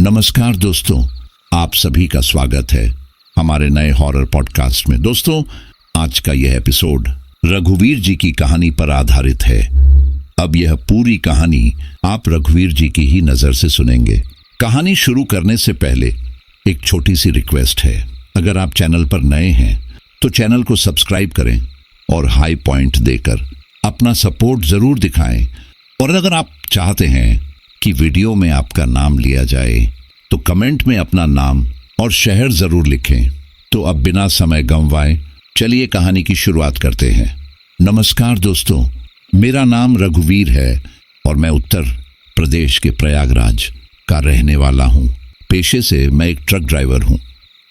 नमस्कार दोस्तों, आप सभी का स्वागत है हमारे नए हॉरर पॉडकास्ट में। दोस्तों, आज का यह एपिसोड रघुवीर जी की कहानी पर आधारित है। अब यह पूरी कहानी आप रघुवीर जी की ही नज़र से सुनेंगे। कहानी शुरू करने से पहले एक छोटी सी रिक्वेस्ट है। अगर आप चैनल पर नए हैं तो चैनल को सब्सक्राइब करें और हाई पॉइंट देकर अपना सपोर्ट ज़रूर दिखाएं। और अगर आप चाहते हैं कि वीडियो में आपका नाम लिया जाए तो कमेंट में अपना नाम और शहर ज़रूर लिखें। तो अब बिना समय गंवाए चलिए कहानी की शुरुआत करते हैं। नमस्कार दोस्तों, मेरा नाम रघुवीर है और मैं उत्तर प्रदेश के प्रयागराज का रहने वाला हूँ। पेशे से मैं एक ट्रक ड्राइवर हूँ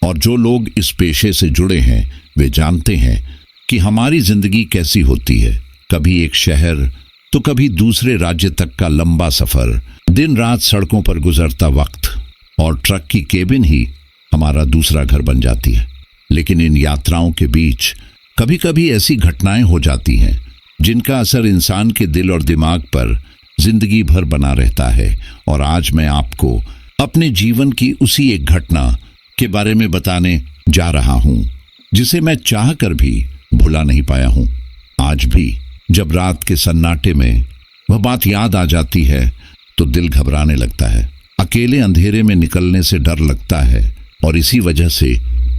और जो लोग इस पेशे से जुड़े हैं वे जानते हैं कि हमारी ज़िंदगी कैसी होती है। कभी एक शहर तो कभी दूसरे राज्य तक का लंबा सफ़र, दिन रात सड़कों पर गुजरता वक्त और ट्रक की केबिन ही हमारा दूसरा घर बन जाती है। लेकिन इन यात्राओं के बीच कभी कभी ऐसी घटनाएं हो जाती हैं जिनका असर इंसान के दिल और दिमाग पर जिंदगी भर बना रहता है। और आज मैं आपको अपने जीवन की उसी एक घटना के बारे में बताने जा रहा हूं जिसे मैं चाह कर भी भुला नहीं पाया हूं। आज भी जब रात के सन्नाटे में वह बात याद आ जाती है तो दिल घबराने लगता है। अकेले अंधेरे में निकलने से डर लगता है और इसी वजह से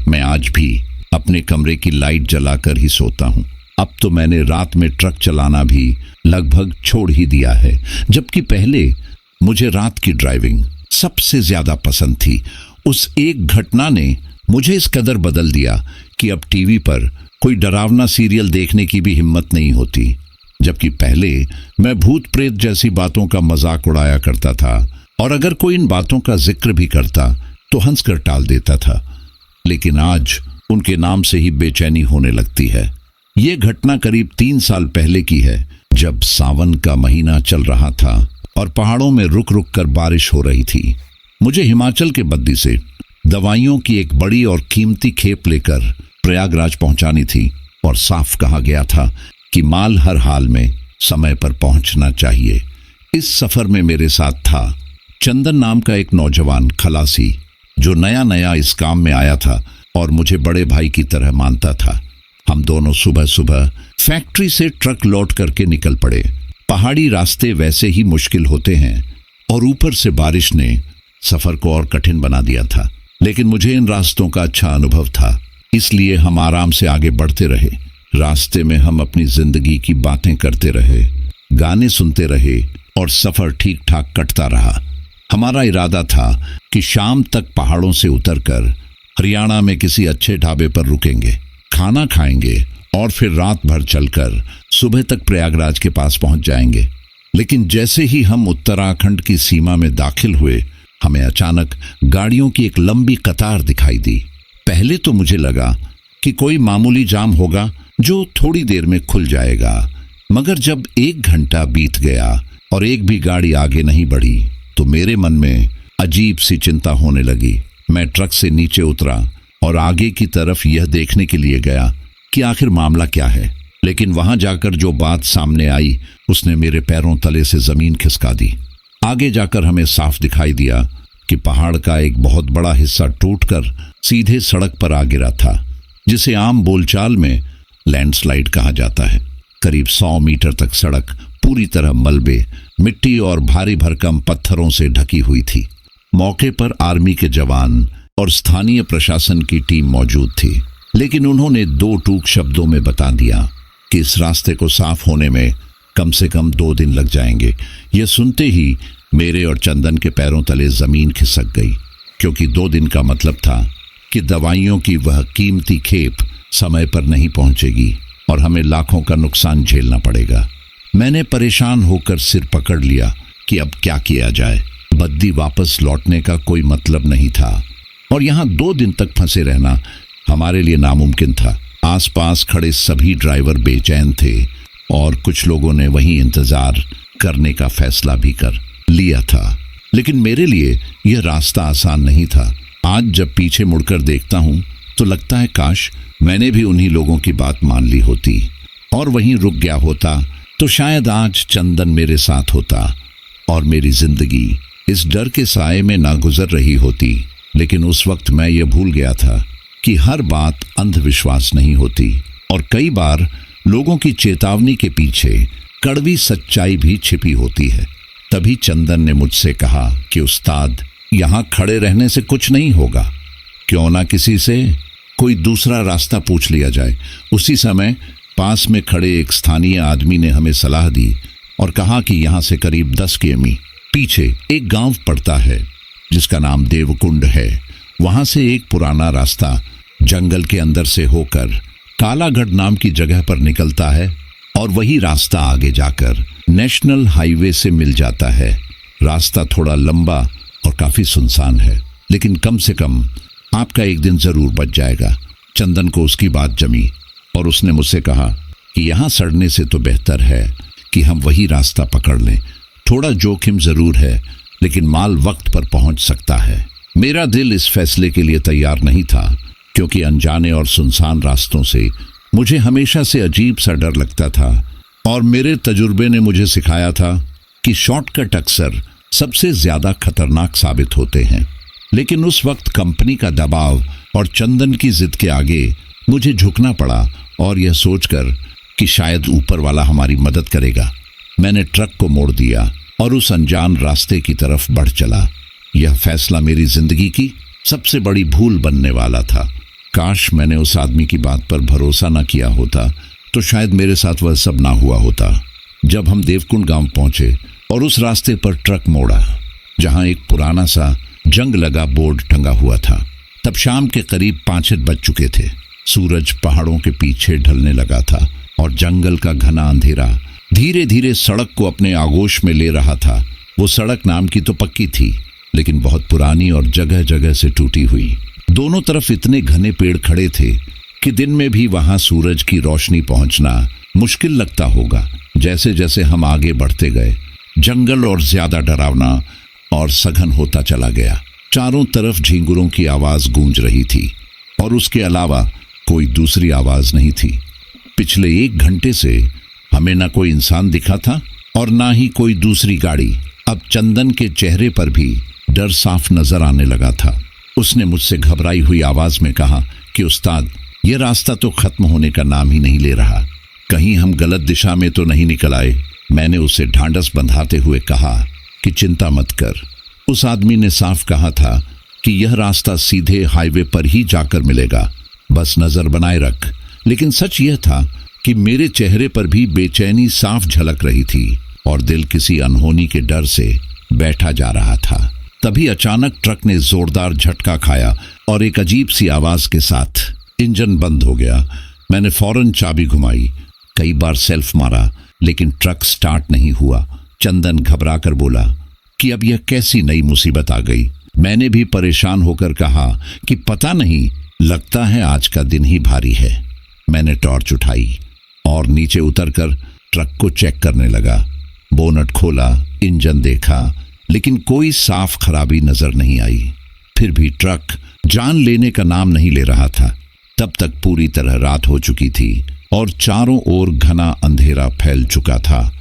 मैं आज भी अपने कमरे की लाइट जलाकर ही सोता हूँ। अब तो मैंने रात में ट्रक चलाना भी लगभग छोड़ ही दिया है, जबकि पहले मुझे रात की ड्राइविंग सबसे ज्यादा पसंद थी। उस एक घटना ने मुझे इस कदर बदल दिया कि अब टीवी पर कोई डरावना सीरियल देखने की भी हिम्मत नहीं होती। जबकि पहले मैं भूत प्रेत जैसी बातों का मजाक उड़ाया करता था और अगर कोई इन बातों का जिक्र भी करता तो हंसकर टाल देता था। लेकिन आज उनके नाम से ही बेचैनी होने लगती है। ये घटना करीब 3 साल पहले की है, जब सावन का महीना चल रहा था और पहाड़ों में रुक रुक कर बारिश हो रही थी। मुझे हिमाचल के बद्दी से दवाइयों की एक बड़ी और कीमती खेप लेकर प्रयागराज पहुंचानी थी और साफ कहा गया था कि माल हर हाल में समय पर पहुंचना चाहिए। इस सफर में मेरे साथ था चंदन नाम का एक नौजवान खलासी जो नया नया इस काम में आया था और मुझे बड़े भाई की तरह मानता था। हम दोनों सुबह सुबह फैक्ट्री से ट्रक लोड करके निकल पड़े। पहाड़ी रास्ते वैसे ही मुश्किल होते हैं और ऊपर से बारिश ने सफर को और कठिन बना दिया था। लेकिन मुझे इन रास्तों का अच्छा अनुभव था, इसलिए हम आराम से आगे बढ़ते रहे। रास्ते में हम अपनी जिंदगी की बातें करते रहे, गाने सुनते रहे और सफर ठीक ठाक कटता रहा। हमारा इरादा था कि शाम तक पहाड़ों से उतरकर हरियाणा में किसी अच्छे ढाबे पर रुकेंगे, खाना खाएंगे और फिर रात भर चलकर सुबह तक प्रयागराज के पास पहुंच जाएंगे। लेकिन जैसे ही हम उत्तराखंड की सीमा में दाखिल हुए, हमें अचानक गाड़ियों की एक लंबी कतार दिखाई दी। पहले तो मुझे लगा कि कोई मामूली जाम होगा जो थोड़ी देर में खुल जाएगा, मगर जब 1 घंटा बीत गया और एक भी गाड़ी आगे नहीं बढ़ी तो मेरे मन में अजीब सी चिंता होने लगी। मैं ट्रक से नीचे उतरा और आगे की तरफ यह देखने के लिए गया कि आखिर मामला क्या है। लेकिन वहां जाकर जो बात सामने आई उसने मेरे पैरों तले से जमीन खिसका दी। आगे जाकर हमें साफ दिखाई दिया कि पहाड़ का एक बहुत बड़ा हिस्सा टूटकर सीधे सड़क पर आ गिरा था, जिसे आम बोलचाल में लैंडस्लाइड कहा जाता है। करीब 100 मीटर तक सड़क पूरी तरह मलबे, मिट्टी और भारी भरकम पत्थरों से ढकी हुई थी। मौके पर आर्मी के जवान और स्थानीय प्रशासन की टीम मौजूद थी, लेकिन उन्होंने 2 टूक शब्दों में बता दिया कि इस रास्ते को साफ होने में कम से कम 2 दिन लग जाएंगे। यह सुनते ही मेरे और चंदन के पैरों तले जमीन खिसक गई, क्योंकि 2 दिन का मतलब था कि दवाइयों की वह कीमती खेप समय पर नहीं पहुंचेगी और हमें लाखों का नुकसान झेलना पड़ेगा। मैंने परेशान होकर सिर पकड़ लिया कि अब क्या किया जाए। बद्दी वापस लौटने का कोई मतलब नहीं था और यहाँ 2 दिन तक फंसे रहना हमारे लिए नामुमकिन था। आसपास खड़े सभी ड्राइवर बेचैन थे और कुछ लोगों ने वहीं इंतजार करने का फैसला भी कर लिया था। लेकिन मेरे लिए यह रास्ता आसान नहीं था। आज जब पीछे मुड़कर देखता हूँ तो लगता है काश मैंने भी उन्हीं लोगों की बात मान ली होती और वहीं रुक गया होता, तो शायद आज चंदन मेरे साथ होता और मेरी जिंदगी इस डर के साए में ना गुजर रही होती, लेकिन उस वक्त मैं ये भूल गया था कि हर बात अंधविश्वास नहीं होती और कई बार लोगों की चेतावनी के पीछे कड़वी सच्चाई भी छिपी होती है। तभी चंदन ने मुझसे कहा कि उस्ताद, यहाँ खड़े रहने से कुछ नहीं होगा, क्यों ना किसी से कोई दूसरा रास्ता पूछ लिया जाए। उसी समय पास में खड़े एक स्थानीय आदमी ने हमें सलाह दी और कहा कि यहाँ से करीब 10 किमी पीछे एक गांव पड़ता है जिसका नाम देवकुंड है। वहां से एक पुराना रास्ता जंगल के अंदर से होकर कालागढ़ नाम की जगह पर निकलता है और वही रास्ता आगे जाकर नेशनल हाईवे से मिल जाता है। रास्ता थोड़ा लंबा और काफी सुनसान है, लेकिन कम से कम आपका एक दिन जरूर बच जाएगा। चंदन को उसकी बात जमी और उसने मुझसे कहा कि यहाँ सड़ने से तो बेहतर है कि हम वही रास्ता पकड़ लें। थोड़ा जोखिम जरूर है, लेकिन माल वक्त पर पहुंच सकता है। मेरा दिल इस फैसले के लिए तैयार नहीं था, क्योंकि अनजाने और सुनसान रास्तों से मुझे हमेशा से अजीब सा डर लगता था और मेरे तजुर्बे ने मुझे सिखाया था कि शॉर्टकट अक्सर सबसे ज्यादा खतरनाक साबित होते हैं। लेकिन उस वक्त कंपनी का दबाव और चंदन की जिद के आगे मुझे झुकना पड़ा और यह सोचकर कि शायद ऊपर वाला हमारी मदद करेगा, मैंने ट्रक को मोड़ दिया और उस अनजान रास्ते की तरफ बढ़ चला। यह फैसला मेरी जिंदगी की सबसे बड़ी भूल बनने वाला था। काश मैंने उस आदमी की बात पर भरोसा न किया होता तो शायद मेरे साथ वह सब ना हुआ होता। जब हम देवकुंड गांव पहुंचे और उस रास्ते पर ट्रक मोड़ा जहां एक पुराना सा जंग लगा बोर्ड टंगा हुआ था, तब शाम के करीब 5 बज चुके थे। सूरज पहाड़ों के पीछे ढलने लगा था और जंगल का घना अंधेरा धीरे धीरे सड़क को अपने आगोश में ले रहा था। वो सड़क नाम की तो पक्की थी, लेकिन बहुत पुरानी और जगह जगह से टूटी हुई। दोनों तरफ इतने घने पेड़ खड़े थे कि दिन में भी वहां सूरज की रोशनी पहुंचना मुश्किल लगता होगा। जैसे जैसे हम आगे बढ़ते गए, जंगल और ज्यादा डरावना और सघन होता चला गया। चारों तरफ झींगुरों की आवाज गूंज रही थी और उसके अलावा कोई दूसरी आवाज नहीं थी। पिछले 1 घंटे से हमें ना कोई इंसान दिखा था और ना ही कोई दूसरी गाड़ी। अब चंदन के चेहरे पर भी डर साफ नजर आने लगा था। उसने मुझसे घबराई हुई आवाज में कहा कि उस्ताद, यह रास्ता तो खत्म होने का नाम ही नहीं ले रहा, कहीं हम गलत दिशा में तो नहीं निकल आए। मैंने उसे ढांढस बंधाते हुए कहा कि चिंता मत कर। उस आदमी ने साफ कहा था कि यह रास्ता सीधे हाईवे पर ही जाकर मिलेगा, बस नजर बनाए रख। लेकिन सच यह था कि मेरे चेहरे पर भी बेचैनी साफ झलक रही थी और दिल किसी अनहोनी के डर से बैठा जा रहा था। तभी अचानक ट्रक ने जोरदार झटका खाया और एक अजीब सी आवाज के साथ इंजन बंद हो गया। मैंने फौरन चाबी घुमाई, कई बार सेल्फ मारा, लेकिन ट्रक स्टार्ट नहीं हुआ। चंदन घबरा कर बोला कि अब यह कैसी नई मुसीबत आ गई। मैंने भी परेशान होकर कहा कि पता नहीं, लगता है आज का दिन ही भारी है। मैंने टॉर्च उठाई और नीचे उतरकर ट्रक को चेक करने लगा। बोनट खोला, इंजन देखा, लेकिन कोई साफ खराबी नजर नहीं आई। फिर भी ट्रक जान लेने का नाम नहीं ले रहा था। तब तक पूरी तरह रात हो चुकी थी और चारों ओर घना अंधेरा फैल चुका था।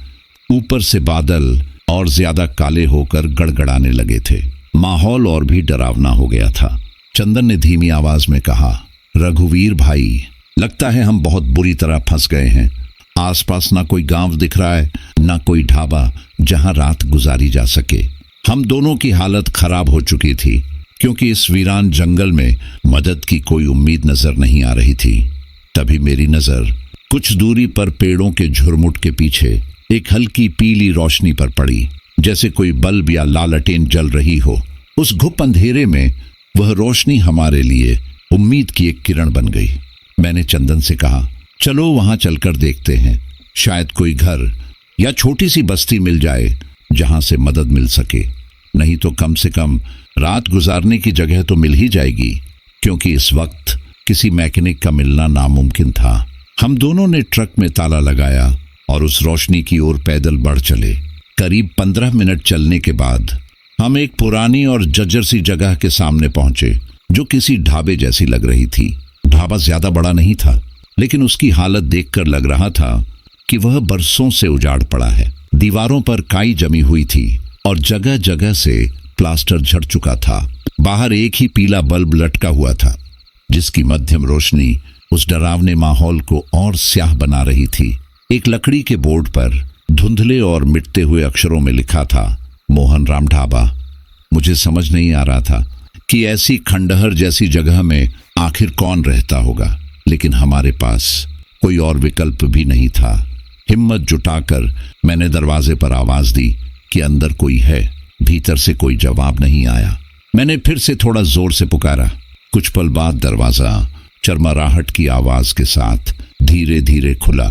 ऊपर से बादल और ज्यादा काले होकर गड़गड़ाने लगे थे। माहौल और भी डरावना हो गया था। चंदन ने धीमी आवाज में कहा, रघुवीर भाई, लगता है हम बहुत बुरी तरह फंस गए हैं। आसपास ना कोई गांव दिख रहा है, ना कोई ढाबा जहां रात गुजारी जा सके। हम दोनों की हालत खराब हो चुकी थी, क्योंकि इस वीरान जंगल में मदद की कोई उम्मीद नजर नहीं आ रही थी। तभी मेरी नजर कुछ दूरी पर पेड़ों के झुरमुट के पीछे एक हल्की पीली रोशनी पर पड़ी, जैसे कोई बल्ब या लालटेन जल रही हो। उस घुप अंधेरे में वह रोशनी हमारे लिए उम्मीद की एक किरण बन गई। मैंने चंदन से कहा, चलो वहां चलकर देखते हैं, शायद कोई घर या छोटी सी बस्ती मिल जाए जहां से मदद मिल सके। नहीं तो कम से कम रात गुजारने की जगह तो मिल ही जाएगी, क्योंकि इस वक्त किसी मैकेनिक का मिलना नामुमकिन था। हम दोनों ने ट्रक में ताला लगाया और उस रोशनी की ओर पैदल बढ़ चले। करीब 15 मिनट चलने के बाद हम एक पुरानी और जर्जर सी जगह के सामने पहुंचे, जो किसी ढाबे जैसी लग रही थी। ढाबा ज्यादा बड़ा नहीं था, लेकिन उसकी हालत देखकर लग रहा था कि वह बरसों से उजाड़ पड़ा है। दीवारों पर काई जमी हुई थी और जगह जगह से प्लास्टर झड़ चुका था। बाहर एक ही पीला बल्ब लटका हुआ था, जिसकी मध्यम रोशनी उस डरावने माहौल को और स्याह बना रही थी। एक लकड़ी के बोर्ड पर धुंधले और मिटते हुए अक्षरों में लिखा था, मोहन राम ढाबा। मुझे समझ नहीं आ रहा था कि ऐसी खंडहर जैसी जगह में आखिर कौन रहता होगा, लेकिन हमारे पास कोई और विकल्प भी नहीं था। हिम्मत जुटाकर मैंने दरवाजे पर आवाज दी कि अंदर कोई है। भीतर से कोई जवाब नहीं आया। मैंने फिर से थोड़ा जोर से पुकारा। कुछ पल बाद दरवाजा चरमराहट की आवाज के साथ धीरे धीरे खुला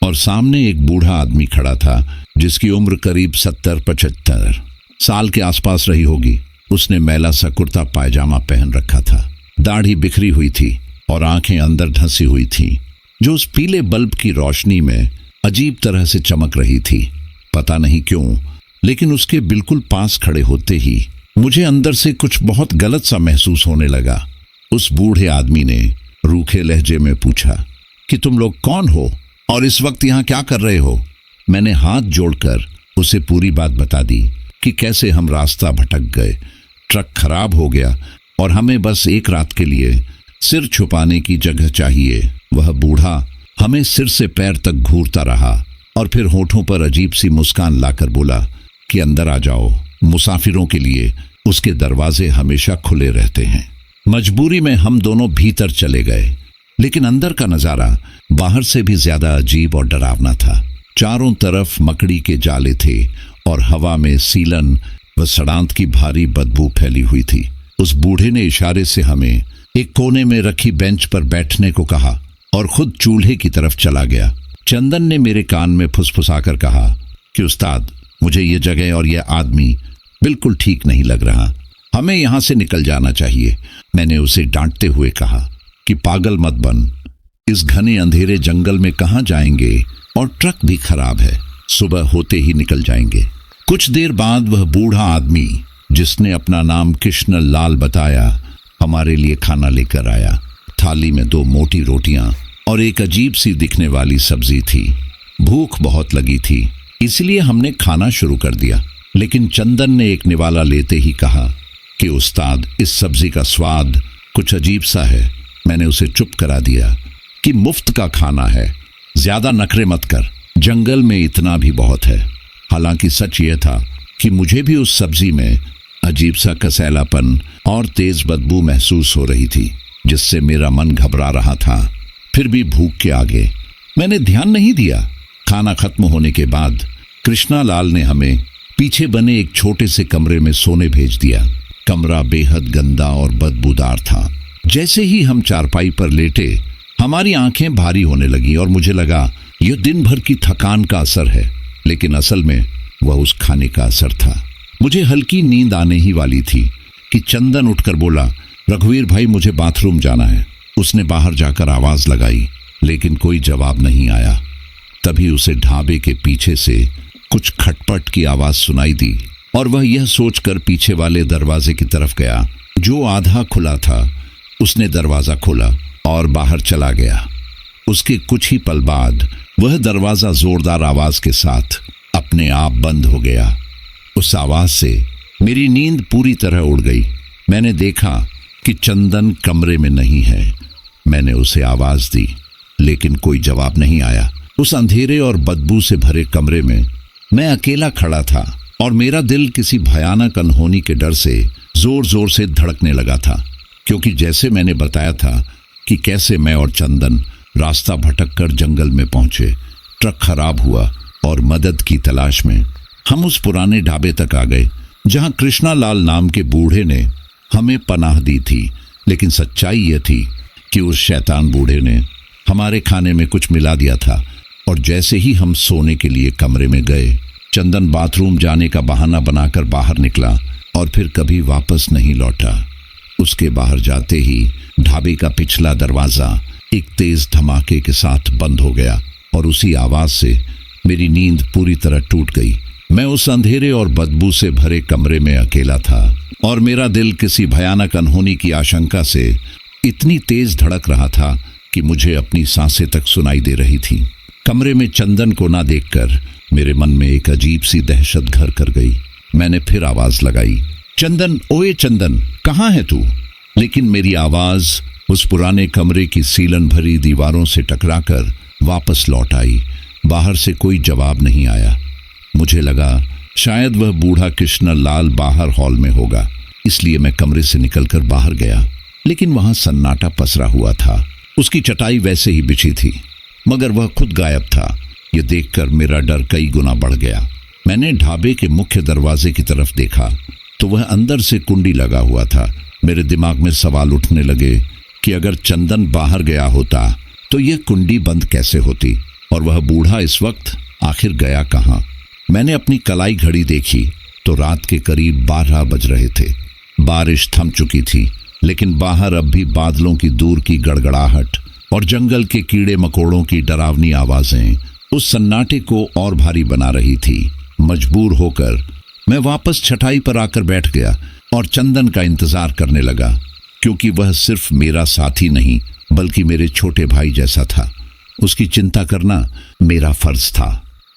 और सामने एक बूढ़ा आदमी खड़ा था, जिसकी उम्र करीब 70-75 साल के आसपास रही होगी। उसने मैला सा कुर्ता पायजामा पहन रखा था, दाढ़ी बिखरी हुई थी और आंखें अंदर धंसी हुई थी, जो उस पीले बल्ब की रोशनी में अजीब तरह से चमक रही थी। पता नहीं क्यों, लेकिन उसके बिल्कुल पास खड़े होते ही मुझे अंदर से कुछ बहुत गलत सा महसूस होने लगा। उस बूढ़े आदमी ने रूखे लहजे में पूछा कि तुम लोग कौन हो और इस वक्त यहाँ क्या कर रहे हो? मैंने हाथ जोड़कर उसे पूरी बात बता दी कि कैसे हम रास्ता भटक गए, ट्रक खराब हो गया और हमें बस एक रात के लिए सिर छुपाने की जगह चाहिए। वह बूढ़ा हमें सिर से पैर तक घूरता रहा और फिर होठों पर अजीब सी मुस्कान लाकर बोला कि अंदर आ जाओ, मुसाफिरों के लिए उसके दरवाजे हमेशा खुले रहते हैं। मजबूरी में हम दोनों भीतर चले गए, लेकिन अंदर का नजारा बाहर से भी ज्यादा अजीब और डरावना था। चारों तरफ मकड़ी के जाले थे और हवा में सीलन व सड़ांत की भारी बदबू फैली हुई थी। उस बूढ़े ने इशारे से हमें एक कोने में रखी बेंच पर बैठने को कहा और खुद चूल्हे की तरफ चला गया। चंदन ने मेरे कान में फुसफुसाकर कहा कि उस्ताद, मुझे ये जगह और यह आदमी बिल्कुल ठीक नहीं लग रहा, हमें यहां से निकल जाना चाहिए। मैंने उसे डांटते हुए कहा कि पागल मत बन, इस घने अंधेरे जंगल में कहां जाएंगे और ट्रक भी खराब है, सुबह होते ही निकल जाएंगे। कुछ देर बाद वह बूढ़ा आदमी, जिसने अपना नाम कृष्ण लाल बताया, हमारे लिए खाना लेकर आया। थाली में 2 मोटी रोटियां और एक अजीब सी दिखने वाली सब्जी थी। भूख बहुत लगी थी, इसलिए हमने खाना शुरू कर दिया, लेकिन चंदन ने एक निवाला लेते ही कहा कि उस्ताद, इस सब्जी का स्वाद कुछ अजीब सा है। मैंने उसे चुप करा दिया कि मुफ्त का खाना है, ज्यादा नखरे मत कर, जंगल में इतना भी बहुत है। हालांकि सच यह था कि मुझे भी उस सब्जी में अजीब सा कसैलापन और तेज बदबू महसूस हो रही थी, जिससे मेरा मन घबरा रहा था। फिर भी भूख के आगे मैंने ध्यान नहीं दिया। खाना खत्म होने के बाद कृष्णा लाल ने हमें पीछे बने एक छोटे से कमरे में सोने भेज दिया। कमरा बेहद गंदा और बदबूदार था। जैसे ही हम चारपाई पर लेटे, हमारी आंखें भारी होने लगी और मुझे लगा यह दिन भर की थकान का असर है, लेकिन असल में वह उस खाने का असर था। मुझे हल्की नींद आने ही वाली थी कि चंदन उठकर बोला, रघुवीर भाई, मुझे बाथरूम जाना है। उसने बाहर जाकर आवाज लगाई, लेकिन कोई जवाब नहीं आया। तभी उसे ढाबे के पीछे से कुछ खटपट की आवाज सुनाई दी और वह यह सोचकर पीछे वाले दरवाजे की तरफ गया, जो आधा खुला था। उसने दरवाजा खोला और बाहर चला गया। उसके कुछ ही पल बाद वह दरवाजा जोरदार आवाज के साथ अपने आप बंद हो गया। उस आवाज से मेरी नींद पूरी तरह उड़ गई। मैंने देखा कि चंदन कमरे में नहीं है। मैंने उसे आवाज दी, लेकिन कोई जवाब नहीं आया। उस अंधेरे और बदबू से भरे कमरे में मैं अकेला खड़ा था और मेरा दिल किसी भयानक अनहोनी के डर से जोर जोर से धड़कने लगा था, क्योंकि जैसे मैंने बताया था कि कैसे मैं और चंदन रास्ता भटक कर जंगल में पहुंचे। ट्रक खराब हुआ और मदद की तलाश में हम उस पुराने ढाबे तक आ गए, जहां कृष्णा लाल नाम के बूढ़े ने हमें पनाह दी थी। लेकिन सच्चाई यह थी कि उस शैतान बूढ़े ने हमारे खाने में कुछ मिला दिया था और जैसे ही हम सोने के लिए कमरे में गए, चंदन बाथरूम जाने का बहाना बनाकर बाहर निकला और फिर कभी वापस नहीं लौटा। उसके बाहर जाते ही ढाबे का पिछला दरवाजा एक तेज धमाके के साथ बंद हो गया और उसी आवाज से मेरी नींद पूरी तरह टूट गई। मैं उस अंधेरे और बदबू से भरे कमरे में अकेला था और मेरा दिल किसी भयानक अनहोनी की आशंका से इतनी तेज धड़क रहा था कि मुझे अपनी सांसें तक सुनाई दे रही थी। कमरे में चंदन को ना देखकर मेरे मन में एक अजीब सी दहशत घर कर गई। मैंने फिर आवाज लगाई, चंदन, ओए चंदन, कहाँ है तू? लेकिन मेरी आवाज उस पुराने कमरे की सीलन भरी दीवारों से टकराकर वापस लौट आई। बाहर से कोई जवाब नहीं आया। मुझे लगा शायद वह बूढ़ा कृष्ण लाल बाहर हॉल में होगा, इसलिए मैं कमरे से निकलकर बाहर गया। लेकिन वहां सन्नाटा पसरा हुआ था। उसकी चटाई वैसे ही बिछी थी, मगर वह खुद गायब था। यह देखकर मेरा डर कई गुना बढ़ गया। मैंने ढाबे के मुख्य दरवाजे की तरफ देखा तो वह अंदर से कुंडी लगा हुआ था। मेरे दिमाग में सवाल उठने लगे कि अगर चंदन बाहर गया होता तो यह कुंडी बंद कैसे होती, और वह बूढ़ा इस वक्त आखिर गया कहाँ? मैंने अपनी कलाई घड़ी देखी तो रात के करीब 12 बज रहे थे। बारिश थम चुकी थी, लेकिन बाहर अब भी बादलों की दूर की गड़गड़ाहट और जंगल के कीड़े मकोड़ों की डरावनी आवाजें उस सन्नाटे को और भारी बना रही थी। मजबूर होकर मैं वापस छटाई पर आकर बैठ गया और चंदन का इंतजार करने लगा, क्योंकि वह सिर्फ मेरा साथी नहीं बल्कि मेरे छोटे भाई जैसा था। उसकी चिंता करना मेरा फर्ज था।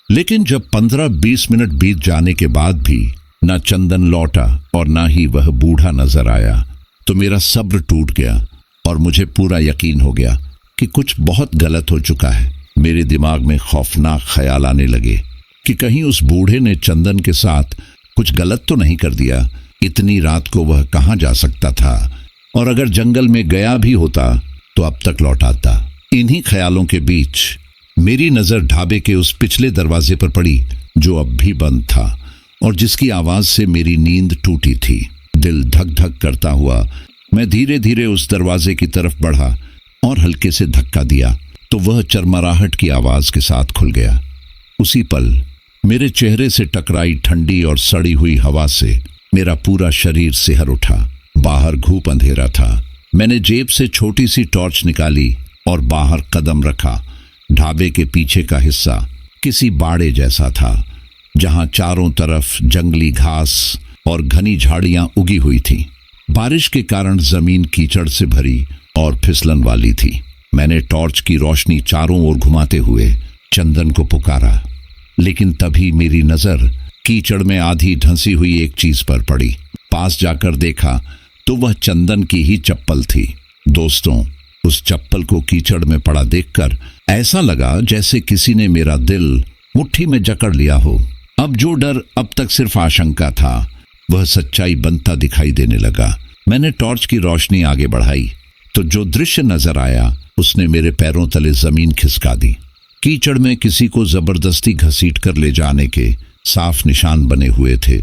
लेकिन जब 15-20 मिनट बीत जाने के बाद भी न चंदन लौटा और न ही वह बूढ़ा नजर आया तो मेरा सब्र टूट गया और मुझे पूरा यकीन हो गया कि कुछ बहुत गलत हो चुका है। मेरे दिमाग में खौफनाक ख्याल आने लगे कि कहीं उस बूढ़े ने चंदन के साथ कुछ गलत तो नहीं कर दिया। इतनी रात को वह कहाँ जा सकता था, और अगर जंगल में गया भी होता तो अब तक लौट आता। इन्हीं ख्यालों के बीच मेरी नजर ढाबे के उस पिछले दरवाजे पर पड़ी जो अब भी बंद था और जिसकी आवाज से मेरी नींद टूटी थी। दिल धक धक करता हुआ मैं धीरे धीरे उस दरवाजे की तरफ बढ़ा और हल्के से धक्का दिया तो वह चरमराहट की आवाज के साथ खुल गया। उसी पल मेरे चेहरे से टकराई ठंडी और सड़ी हुई हवा से मेरा पूरा शरीर सिहर उठा। बाहर घूप अंधेरा था। मैंने जेब से छोटी सी टॉर्च निकाली और बाहर कदम रखा। ढाबे के पीछे का हिस्सा किसी बाड़े जैसा था, जहां चारों तरफ जंगली घास और घनी झाड़ियां उगी हुई थीं। बारिश के कारण जमीन कीचड़ से भरी और फिसलन वाली थी। मैंने टॉर्च की रोशनी चारों ओर घुमाते हुए चंदन को पुकारा, लेकिन तभी मेरी नजर कीचड़ में आधी ढंसी हुई एक चीज पर पड़ी। पास जाकर देखा तो वह चंदन की ही चप्पल थी। दोस्तों, उस चप्पल को कीचड़ में पड़ा देखकर ऐसा लगा जैसे किसी ने मेरा दिल मुट्ठी में जकड़ लिया हो। अब जो डर अब तक सिर्फ आशंका था, वह सच्चाई बनता दिखाई देने लगा। मैंने टॉर्च की रोशनी आगे बढ़ाई तो जो दृश्य नजर आया उसने मेरे पैरों तले जमीन खिसका दी। कीचड़ में किसी को जबरदस्ती घसीट कर ले जाने के साफ निशान बने हुए थे,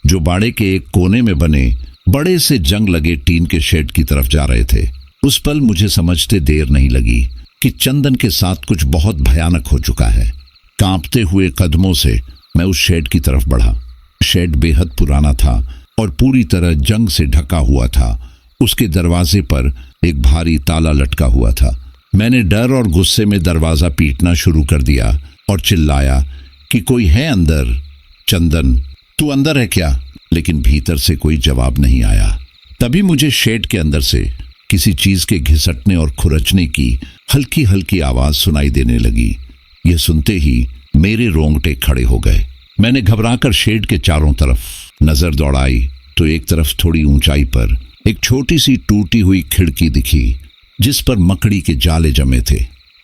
जो बाड़े के एक कोने में बने बड़े से जंग लगे टीन के शेड की तरफ जा रहे थे। उस पल मुझे समझते देर नहीं लगी कि चंदन के साथ कुछ बहुत भयानक हो चुका है। कांपते हुए कदमों से मैं उस शेड की तरफ बढ़ा। शेड बेहद पुराना था और पूरी तरह जंग से ढका हुआ था। उसके दरवाजे पर एक भारी ताला लटका हुआ था। मैंने डर और गुस्से में दरवाजा पीटना शुरू कर दिया और चिल्लाया कि कोई है अंदर? चंदन, तू अंदर है क्या? लेकिन भीतर से कोई जवाब नहीं आया। तभी मुझे शेड के अंदर से किसी चीज के घिसटने और खुरचने की हल्की हल्की आवाज सुनाई देने लगी। यह सुनते ही मेरे रोंगटे खड़े हो गए। मैंने घबराकर शेड के चारों तरफ नजर दौड़ाई तो एक तरफ थोड़ी ऊंचाई पर एक छोटी सी टूटी हुई खिड़की दिखी, जिस पर मकड़ी के जाले जमे थे।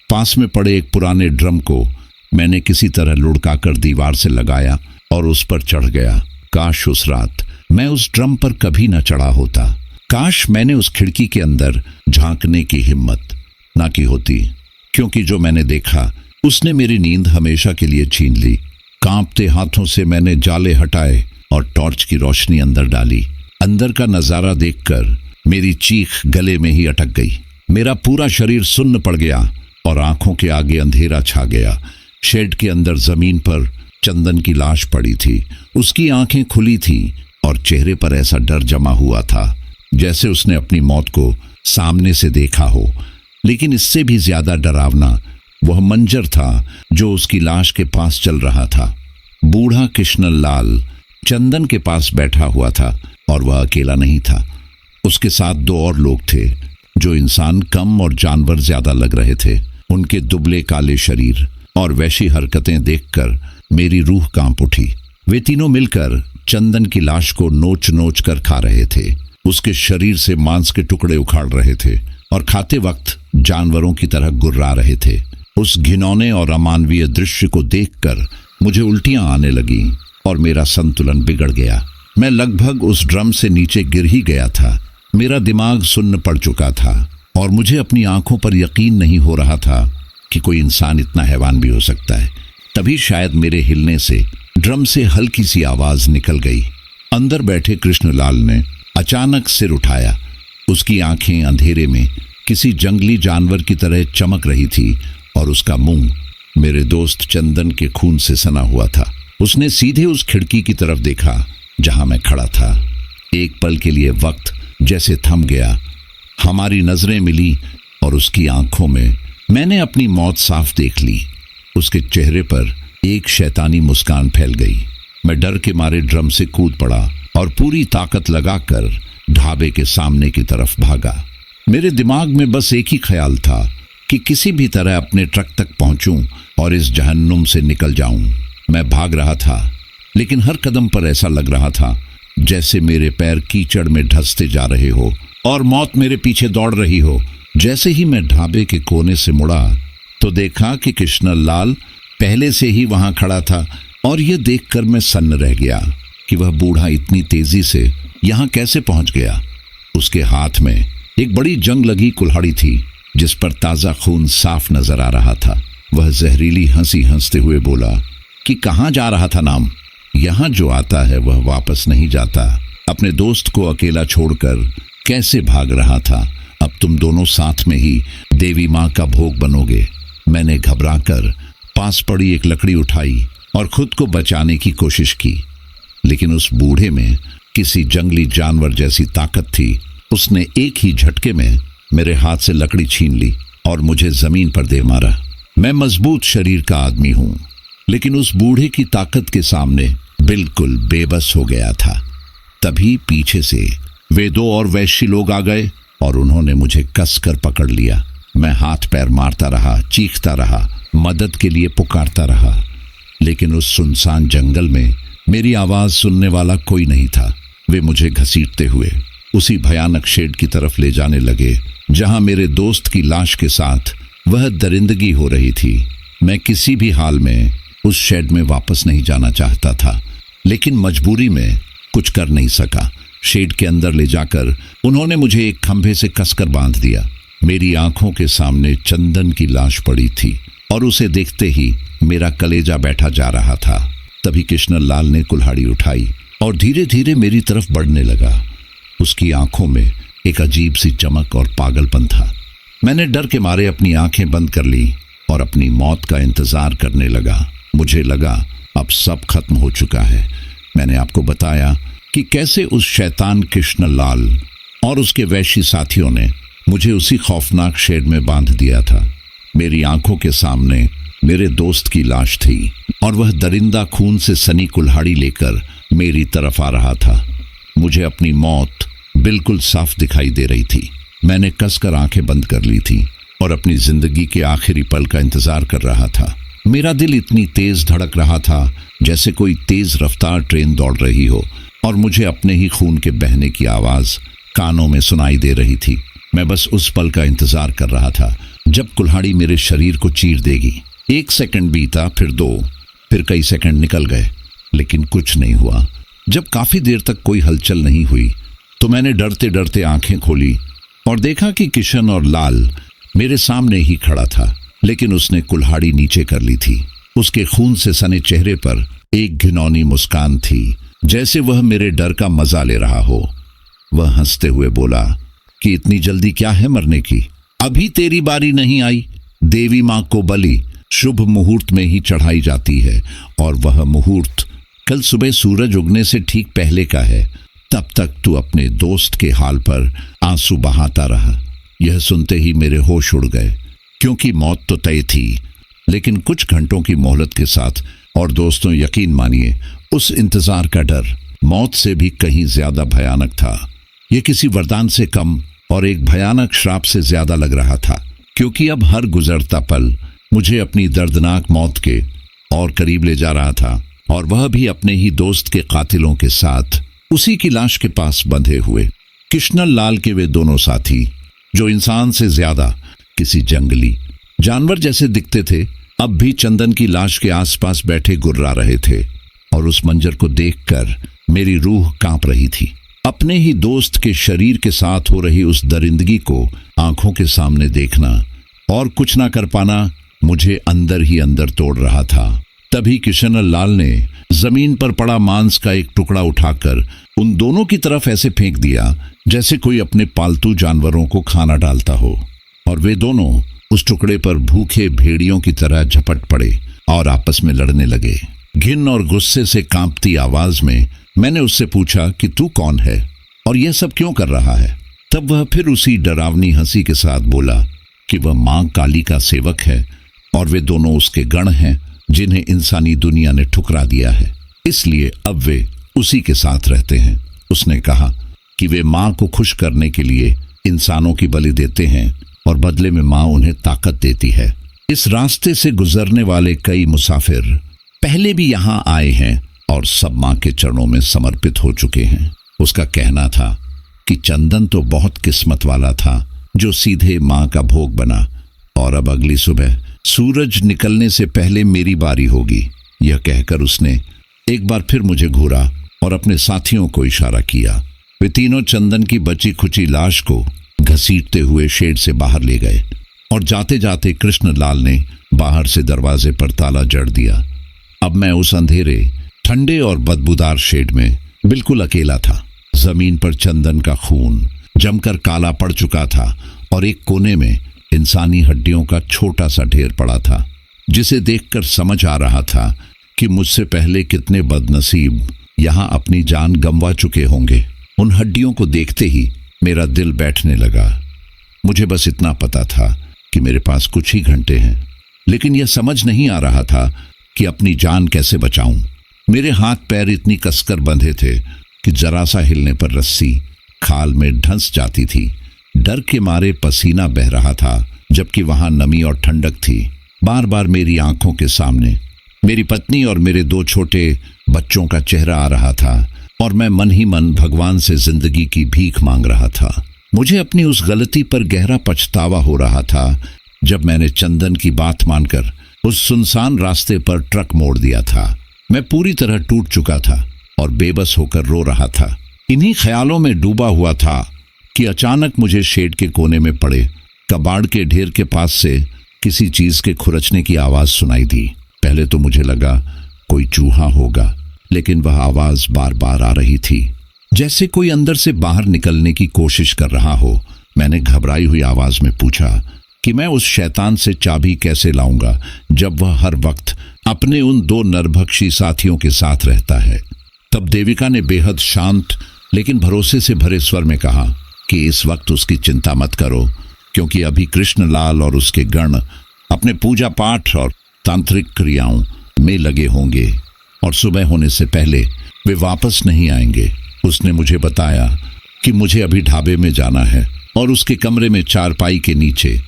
पास में पड़े एक पुराने ड्रम को मैंने किसी तरह लुढ़काकर दीवार से लगाया और उस पर चढ़ गया। काश उस रात मैं उस ड्रम पर कभी न चढ़ा होता। काश मैंने उस खिड़की के अंदर झांकने की हिम्मत ना की होती, क्योंकि जो मैंने देखा उसने मेरी नींद हमेशा के लिए छीन ली। कांपते हाथों से मैंने जाले हटाए और टॉर्च की रोशनी अंदर डाली। अंदर का नजारा देखकर मेरी चीख गले में ही अटक गई। मेरा पूरा शरीर सुन्न पड़ गया और आंखों के आगे अंधेरा छा गया। शेड के अंदर जमीन पर चंदन की लाश पड़ी थी। उसकी आंखें खुली थी और चेहरे पर ऐसा डर जमा हुआ था जैसे उसने अपनी मौत को सामने से देखा हो। लेकिन इससे भी ज्यादा डरावना वह मंजर था जो उसकी लाश के पास चल रहा था। बूढ़ा कृष्णलाल चंदन के पास बैठा हुआ था और वह अकेला नहीं था। उसके साथ 2 और लोग थे जो इंसान कम और जानवर ज्यादा लग रहे थे। उनके दुबले काले शरीर और वैसी हरकतें देखकर मेरी रूह कांप उठी। वे तीनों मिलकर चंदन की लाश को नोच नोच कर खा रहे थे। उसके शरीर से मांस के टुकड़े उखाड़ रहे थे और खाते वक्त जानवरों की तरह गुर्रा रहे थे। उस घिनौने और अमानवीय दृश्य को देखकर मुझे उल्टियां आने लगी और मेरा संतुलन बिगड़ गया। मैं लगभग उस ड्रम से नीचे गिर ही गया था। मेरा दिमाग सुन्न पड़ चुका था और मुझे अपनी आंखों पर यकीन नहीं हो रहा था कि कोई इंसान इतना हैवान भी हो सकता है। तभी शायद मेरे हिलने से ड्रम से हल्की सी आवाज निकल गई। अंदर बैठे कृष्णलाल ने अचानक सिर उठाया। उसकी आंखें अंधेरे में किसी जंगली जानवर की तरह चमक रही थी और उसका मुंह मेरे दोस्त चंदन के खून से सना हुआ था। उसने सीधे उस खिड़की की तरफ देखा जहां मैं खड़ा था। एक पल के लिए वक्त जैसे थम गया। हमारी नजरें मिली और उसकी आंखों में मैंने अपनी मौत साफ देख ली। उसके चेहरे पर एक शैतानी मुस्कान फैल गई। मैं डर के मारे ड्रम से कूद पड़ा और पूरी ताकत लगाकर ढाबे के सामने की तरफ भागा। मेरे दिमाग में बस एक ही ख्याल था कि किसी भी तरह अपने ट्रक तक पहुंचूं और इस जहन्नुम से निकल जाऊं। मैं भाग रहा था, लेकिन हर कदम पर ऐसा लग रहा था जैसे मेरे पैर कीचड़ में धंसते जा रहे हो और मौत मेरे पीछे दौड़ रही हो। जैसे ही मैं ढाबे के कोने से मुड़ा तो देखा कि कृष्णलाल पहले से ही वहां खड़ा था और यह देखकर मैं सन्न रह गया कि वह बूढ़ा इतनी तेजी से यहां कैसे पहुंच गया। उसके हाथ में एक बड़ी जंग लगी कुल्हाड़ी थी जिस पर ताजा खून साफ नजर आ रहा था। वह जहरीली हंसी हंसते हुए बोला कि कहां जा रहा था नाम? यहां जो आता है वह वापस नहीं जाता। अपने दोस्त को अकेला छोड़कर कैसे भाग रहा था? अब तुम दोनों साथ में ही देवी मां का भोग बनोगे। मैंने घबराकर पास पड़ी एक लकड़ी उठाई और खुद को बचाने की कोशिश की, लेकिन उस बूढ़े में किसी जंगली जानवर जैसी ताकत थी। उसने एक ही झटके में मेरे हाथ से लकड़ी छीन ली और मुझे जमीन पर दे मारा। मैं मजबूत शरीर का आदमी हूं, लेकिन उस बूढ़े की ताकत के सामने बिल्कुल बेबस हो गया था। तभी पीछे से वे दो और वैश्य लोग आ गए और उन्होंने मुझे कसकर पकड़ लिया। मैं हाथ पैर मारता रहा, चीखता रहा, मदद के लिए पुकारता रहा, लेकिन उस सुनसान जंगल में मेरी आवाज सुनने वाला कोई नहीं था। वे मुझे घसीटते हुए उसी भयानक शेड की तरफ ले जाने लगे जहां मेरे दोस्त की लाश के साथ वह दरिंदगी हो रही थी। मैं किसी भी हाल में उस शेड में वापस नहीं जाना चाहता था, लेकिन मजबूरी में कुछ कर नहीं सका। शेड के अंदर ले जाकर उन्होंने मुझे एक खंभे से कसकर बांध दिया। मेरी आंखों के सामने चंदन की लाश पड़ी थी और उसे देखते ही मेरा कलेजा बैठा जा रहा था। तभी कृष्णलाल ने कुल्हाड़ी उठाई और धीरे धीरे मेरी तरफ बढ़ने लगा। उसकी आंखों में एक अजीब सी चमक और पागलपन था। मैंने डर के मारे अपनी आंखें बंद कर ली और अपनी मौत का इंतजार करने लगा। मुझे लगा अब सब खत्म हो चुका है। मैंने आपको बताया कि कैसे उस शैतान कृष्णलाल और उसके वैश्य साथियों ने मुझे उसी खौफनाक शेड में बांध दिया था। मेरी आंखों के सामने मेरे दोस्त की लाश थी और वह दरिंदा खून से सनी कुल्हाड़ी लेकर मेरी तरफ आ रहा था। मुझे अपनी मौत बिल्कुल साफ दिखाई दे रही थी। मैंने कसकर आंखें बंद कर ली थी और अपनी जिंदगी के आखिरी पल का इंतजार कर रहा था। मेरा दिल इतनी तेज धड़क रहा था जैसे कोई तेज रफ्तार ट्रेन दौड़ रही हो और मुझे अपने ही खून के बहने की आवाज कानों में सुनाई दे रही थी। मैं बस उस पल का इंतजार कर रहा था जब कुल्हाड़ी मेरे शरीर को चीर देगी। 1 सेकंड बीता, फिर 2, फिर कई सेकंड निकल गए, लेकिन कुछ नहीं हुआ। जब काफी देर तक कोई हलचल नहीं हुई तो मैंने डरते डरते आंखें खोली और देखा कि किशन और लाल मेरे सामने ही खड़ा था, लेकिन उसने कुल्हाड़ी नीचे कर ली थी। उसके खून से सने चेहरे पर एक घिनौनी मुस्कान थी, जैसे वह मेरे डर का मजा ले रहा हो। वह हंसते हुए बोला कि इतनी जल्दी क्या है मरने की? अभी तेरी बारी नहीं आई। देवी मां को बलि शुभ मुहूर्त में ही चढ़ाई जाती है और वह मुहूर्त कल सुबह सूरज उगने से ठीक पहले का है। तब तक तू अपने दोस्त के हाल पर आंसू बहाता रहा। यह सुनते ही मेरे होश उड़ गए, क्योंकि मौत तो तय थी, लेकिन कुछ घंटों की मोहलत के साथ। और दोस्तों, यकीन मानिए, उस इंतजार का डर मौत से भी कहीं ज्यादा भयानक था। यह किसी वरदान से कम और एक भयानक श्राप से ज्यादा लग रहा था, क्योंकि अब हर गुजरता पल मुझे अपनी दर्दनाक मौत के और करीब ले जा रहा था। और वह भी अपने ही दोस्त के कातिलों के साथ उसी की लाश के पास बंधे हुए। कृष्णन लाल के वे दोनों साथी, जो इंसान से ज्यादा किसी जंगली जानवर जैसे दिखते थे, अब भी चंदन की लाश के आसपास बैठे गुर्रा रहे थे। और उस मंजर को देखकर मेरी रूह कांप रही थी। अपने ही दोस्त के शरीर के साथ हो रही उस दरिंदगी को आंखों के सामने देखना और कुछ ना कर पाना मुझे अंदर ही अंदर तोड़ रहा था। तभी किशन लाल ने जमीन पर पड़ा मांस का एक टुकड़ा उठाकर उन दोनों की तरफ ऐसे फेंक दिया जैसे कोई अपने पालतू जानवरों को खाना डालता हो। और वे दोनों उस टुकड़े पर भूखे भेड़ियों की तरह झपट पड़े और आपस में लड़ने लगे। घिन और गुस्से से कांपती आवाज में मैंने उससे पूछा कि तू कौन है और यह सब क्यों कर रहा है। तब वह फिर उसी डरावनी हंसी के साथ बोला कि वह मां काली का सेवक है और वे दोनों उसके गण हैं जिन्हें इंसानी दुनिया ने ठुकरा दिया है, इसलिए अब वे उसी के साथ रहते हैं। उसने कहा कि वे मां को खुश करने के लिए इंसानों की बलि देते हैं और बदले में मां उन्हें ताकत देती है। इस रास्ते से गुजरने वाले कई मुसाफिर पहले भी यहाँ आए हैं और सब मां के चरणों में समर्पित हो चुके हैं। उसका कहना था कि चंदन तो बहुत किस्मत वाला था जो सीधे मां का भोग बना और अब अगली सुबह सूरज निकलने से पहले मेरी बारी होगी। यह कहकर उसने एक बार फिर मुझे घूरा और अपने साथियों को इशारा किया। वे तीनों चंदन की बची खुची लाश को घसीटते हुए शेड से बाहर ले गए और जाते जाते कृष्णलाल ने बाहर से दरवाजे पर ताला जड़ दिया। अब मैं उस अंधेरे, ठंडे और बदबूदार शेड में बिल्कुल अकेला था। जमीन पर चंदन का खून जमकर काला पड़ चुका था और एक कोने में इंसानी हड्डियों का छोटा सा ढेर पड़ा था, जिसे देखकर समझ आ रहा था कि मुझसे पहले कितने बदनसीब यहाँ अपनी जान गंवा चुके होंगे। उन हड्डियों को देखते ही मेरा दिल बैठने लगा। मुझे बस इतना पता था कि मेरे पास कुछ ही घंटे हैं, लेकिन यह समझ नहीं आ रहा था कि अपनी जान कैसे बचाऊं। मेरे हाथ पैर इतनी कसकर बंधे थे कि जरा सा हिलने पर रस्सी खाल में धंस जाती थी। डर के मारे पसीना बह रहा था, जबकि वहां नमी और ठंडक थी। बार बार मेरी आंखों के सामने मेरी पत्नी और मेरे 2 छोटे बच्चों का चेहरा आ रहा था और मैं मन ही मन भगवान से जिंदगी की भीख मांग रहा था। मुझे अपनी उस गलती पर गहरा पछतावा हो रहा था जब मैंने चंदन की बात मानकर उस सुनसान रास्ते पर ट्रक मोड़ दिया था। मैं पूरी तरह टूट चुका था और बेबस होकर रो रहा था। इन्हीं ख्यालों में डूबा हुआ था कि अचानक मुझे शेड के कोने में पड़े कबाड़ के ढेर के पास से किसी चीज के खुरचने की आवाज सुनाई दी। पहले तो मुझे लगा कोई चूहा होगा, लेकिन वह आवाज बार बार आ रही थी, जैसे कोई अंदर से बाहर निकलने की कोशिश कर रहा हो। मैंने घबराई हुई आवाज में पूछा कि मैं उस शैतान से चाबी कैसे लाऊंगा जब वह हर वक्त अपने उन 2 नरभक्षी साथियों के साथ रहता है। तब देविका ने बेहद शांत लेकिन भरोसे से भरे स्वर में कहा कि इस वक्त उसकी चिंता मत करो, क्योंकि अभी कृष्णलाल और उसके गण अपने पूजा पाठ और तांत्रिक क्रियाओं में लगे होंगे और सुबह होने से पहले वे वापस नहीं आएंगे। उसने मुझे बताया कि मुझे अभी ढाबे में जाना है और उसके कमरे में चारपाई के नीचे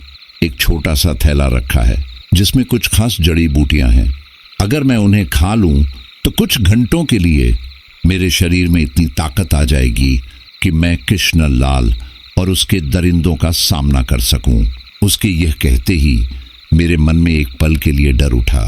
एक छोटा सा थैला रखा है जिसमें कुछ खास जड़ी बूटियां हैं। अगर मैं उन्हें खा लूं तो कुछ घंटों के लिए मेरे शरीर में इतनी ताकत आ जाएगी कि मैं कृष्णलाल और उसके दरिंदों का सामना कर सकूं। उसके यह कहते ही मेरे मन में एक पल के लिए डर उठा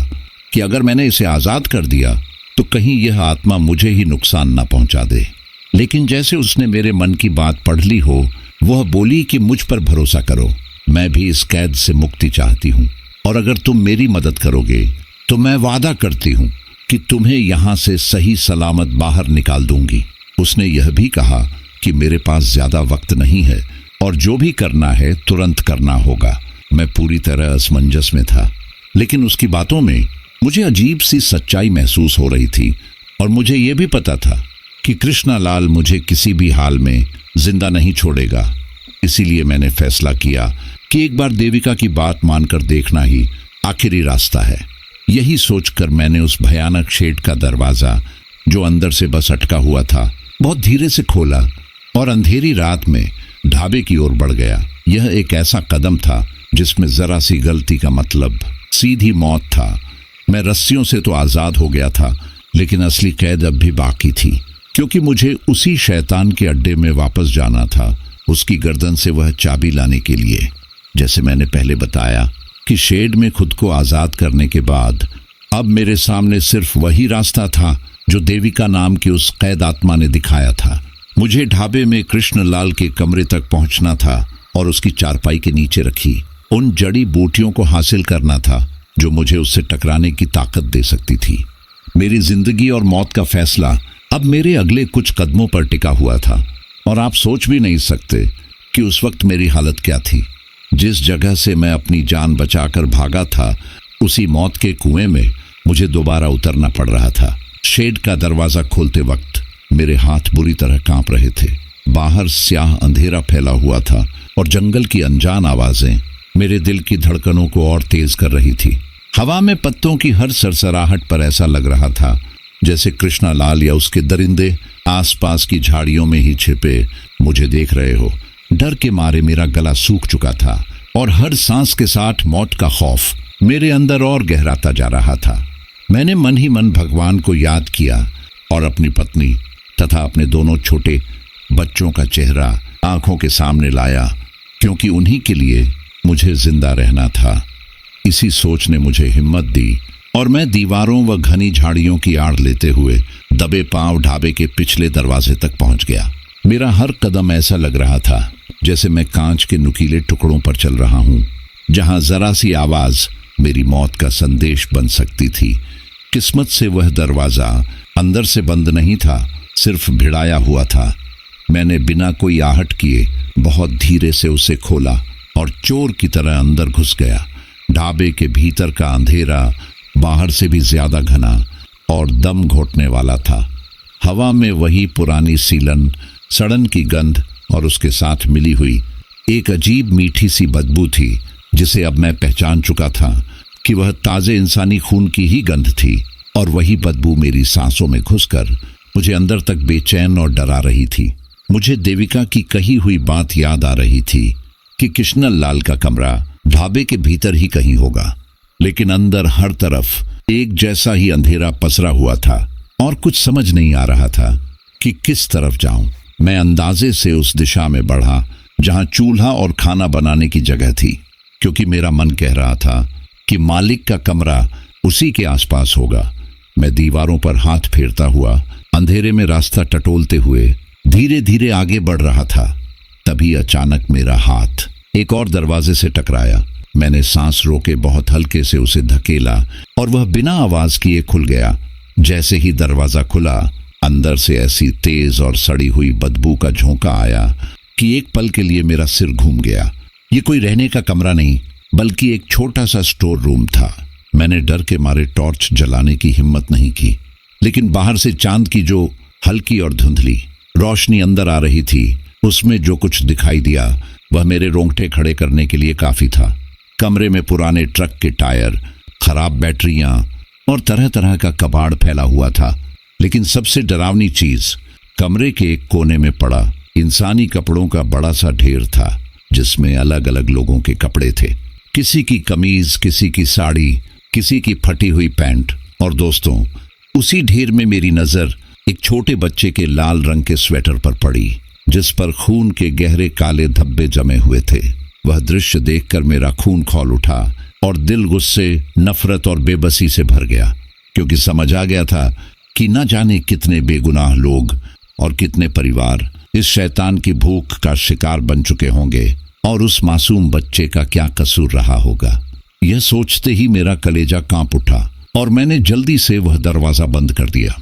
कि अगर मैंने इसे आज़ाद कर दिया तो कहीं यह आत्मा मुझे ही नुकसान न पहुंचा दे। लेकिन जैसे उसने मेरे मन की बात पढ़ ली हो, वह बोली कि मुझ पर भरोसा करो, मैं भी इस कैद से मुक्ति चाहती हूँ और अगर तुम मेरी मदद करोगे तो मैं वादा करती हूँ कि तुम्हें यहाँ से सही सलामत बाहर निकाल दूंगी। उसने यह भी कहा कि मेरे पास ज्यादा वक्त नहीं है और जो भी करना है तुरंत करना होगा। मैं पूरी तरह असमंजस में था, लेकिन उसकी बातों में मुझे अजीब सी सच्चाई महसूस हो रही थी और मुझे यह भी पता था कि कृष्णलाल मुझे किसी भी हाल में जिंदा नहीं छोड़ेगा। इसीलिए मैंने फैसला किया कि एक बार देविका की बात मानकर देखना ही आखिरी रास्ता है। यही सोचकर मैंने उस भयानक शेड का दरवाजा, जो अंदर से बस अटका हुआ था, बहुत धीरे से खोला और अंधेरी रात में ढाबे की ओर बढ़ गया। यह एक ऐसा कदम था जिसमें जरा सी गलती का मतलब सीधी मौत था। मैं रस्सियों से तो आजाद हो गया था, लेकिन असली कैद अब भी बाकी थी, क्योंकि मुझे उसी शैतान के अड्डे में वापस जाना था, उसकी गर्दन से वह चाबी लाने के लिए। जैसे मैंने पहले बताया कि शेड में खुद को आज़ाद करने के बाद अब मेरे सामने सिर्फ वही रास्ता था जो देविका नाम की उस कैद आत्मा ने दिखाया था। मुझे ढाबे में कृष्णलाल के कमरे तक पहुंचना था और उसकी चारपाई के नीचे रखी उन जड़ी बूटियों को हासिल करना था जो मुझे उससे टकराने की ताकत दे सकती थी। मेरी जिंदगी और मौत का फैसला अब मेरे अगले कुछ कदमों पर टिका हुआ था, और आप सोच भी नहीं सकते कि उस वक्त मेरी हालत क्या थी। जिस जगह से मैं अपनी जान बचाकर भागा था, उसी मौत के कुएं में मुझे दोबारा उतरना पड़ रहा था। शेड का दरवाजा खोलते वक्त मेरे हाथ बुरी तरह कांप रहे थे। बाहर स्याह अंधेरा फैला हुआ था और जंगल की अनजान आवाजें मेरे दिल की धड़कनों को और तेज कर रही थी। हवा में पत्तों की हर सरसराहट पर ऐसा लग रहा था जैसे कृष्णलाल या उसके दरिंदे आसपास की झाड़ियों में ही छिपे मुझे देख रहे हो। डर के मारे मेरा गला सूख चुका था और हर सांस के साथ मौत का खौफ मेरे अंदर और गहराता जा रहा था। मैंने मन ही मन भगवान को याद किया और अपनी पत्नी तथा अपने दोनों छोटे बच्चों का चेहरा आंखों के सामने लाया, क्योंकि उन्हीं के लिए मुझे जिंदा रहना था। इसी सोच ने मुझे हिम्मत दी और मैं दीवारों व घनी झाड़ियों की आड़ लेते हुए दबे पांव ढाबे के पिछले दरवाजे तक पहुंच गया। मेरा हर कदम ऐसा लग रहा था जैसे मैं कांच के नुकीले टुकड़ों पर चल रहा हूं, जहां जरा सी आवाज मेरी मौत का संदेश बन सकती थी। किस्मत से वह दरवाजा अंदर से बंद नहीं था, सिर्फ भिड़ाया हुआ था। मैंने बिना कोई आहट किए बहुत धीरे से उसे खोला और चोर की तरह अंदर घुस गया। ढाबे के भीतर का अंधेरा बाहर से भी ज्यादा घना और दम घोटने वाला था। हवा में वही पुरानी सीलन, सड़न की गंध और उसके साथ मिली हुई एक अजीब मीठी सी बदबू थी, जिसे अब मैं पहचान चुका था कि वह ताजे इंसानी खून की ही गंध थी। और वही बदबू मेरी सांसों में घुसकर मुझे अंदर तक बेचैन और डरा रही थी। मुझे देविका की कही हुई बात याद आ रही थी कि कृष्णलाल का कमरा ढाबे के भीतर ही कहीं होगा, लेकिन अंदर हर तरफ एक जैसा ही अंधेरा पसरा हुआ था और कुछ समझ नहीं आ रहा था कि किस तरफ जाऊं। मैं अंदाजे से उस दिशा में बढ़ा जहां चूल्हा और खाना बनाने की जगह थी, क्योंकि मेरा मन कह रहा था कि मालिक का कमरा उसी के आसपास होगा। मैं दीवारों पर हाथ फेरता हुआ अंधेरे में रास्ता टटोलते हुए धीरे धीरे आगे बढ़ रहा था। तभी अचानक मेरा हाथ एक और दरवाजे से टकराया। मैंने सांस रोके बहुत हल्के से उसे धकेला और वह बिना आवाज किए खुल गया। जैसे ही दरवाजा खुला, अंदर से ऐसी तेज और सड़ी हुई बदबू का झोंका आया कि एक पल के लिए मेरा सिर घूम गया। ये कोई रहने का कमरा नहीं, बल्कि एक छोटा सा स्टोर रूम था। मैंने डर के मारे टॉर्च जलाने की हिम्मत नहीं की, लेकिन बाहर से चांद की जो हल्की और धुंधली रोशनी अंदर आ रही थी, उसमें जो कुछ दिखाई दिया वह मेरे रोंगटे खड़े करने के लिए काफी था। कमरे में पुराने ट्रक के टायर, खराब बैटरियां और तरह तरह का कबाड़ फैला हुआ था। लेकिन सबसे डरावनी चीज कमरे के एक कोने में पड़ा इंसानी कपड़ों का बड़ा सा ढेर था, जिसमें अलग अलग लोगों के कपड़े थे। किसी की कमीज, किसी की साड़ी, किसी की फटी हुई पैंट। और दोस्तों, उसी ढेर में मेरी नजर एक छोटे बच्चे के लाल रंग के स्वेटर पर पड़ी, जिस पर खून के गहरे काले धब्बे जमे हुए थे। वह दृश्य देखकर मेरा खून खौल उठा और दिल गुस्से, नफरत और बेबसी से भर गया, क्योंकि समझ आ गया था कि न जाने कितने बेगुनाह लोग और कितने परिवार इस शैतान की भूख का शिकार बन चुके होंगे और उस मासूम बच्चे का क्या कसूर रहा होगा। यह सोचते ही मेरा कलेजा कांप उठा और मैंने जल्दी से वह दरवाजा बंद कर दिया।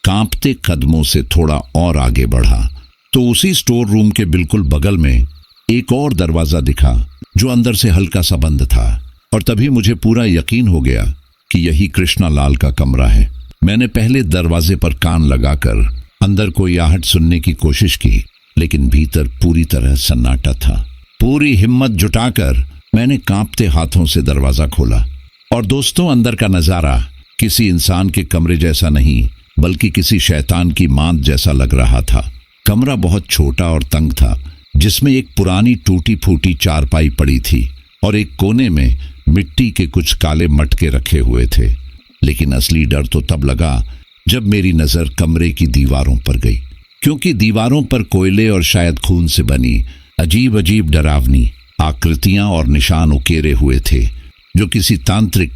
कांपते कदमों से थोड़ा और आगे बढ़ा तो उसी स्टोर रूम के बिल्कुल बगल में एक और दरवाजा दिखा, जो अंदर से हल्का सा बंद था। और तभी मुझे पूरा यकीन हो गया कि यही कृष्णलाल का कमरा है। मैंने पहले दरवाजे पर कान लगाकर अंदर कोई आहट सुनने की कोशिश की, लेकिन भीतर पूरी तरह सन्नाटा था। पूरी हिम्मत जुटाकर मैंने कांपते हाथों से दरवाजा खोला और दोस्तों, अंदर का नजारा किसी इंसान के कमरे जैसा नहीं, बल्कि किसी शैतान की मांद जैसा लग रहा था। कमरा बहुत छोटा और तंग था, जिसमें एक पुरानी टूटी फूटी चारपाई पड़ी थी और एक कोने में मिट्टी के कुछ काले मटके रखे हुए थे। लेकिन असली डर तो तब लगा जब मेरी नजर कमरे की दीवारों पर गई, क्योंकि दीवारों पर कोयले और शायद खून से बनी अजीब अजीब डरावनी आकृतियां और निशान उकेरे हुए थे, जो किसी तांत्रिक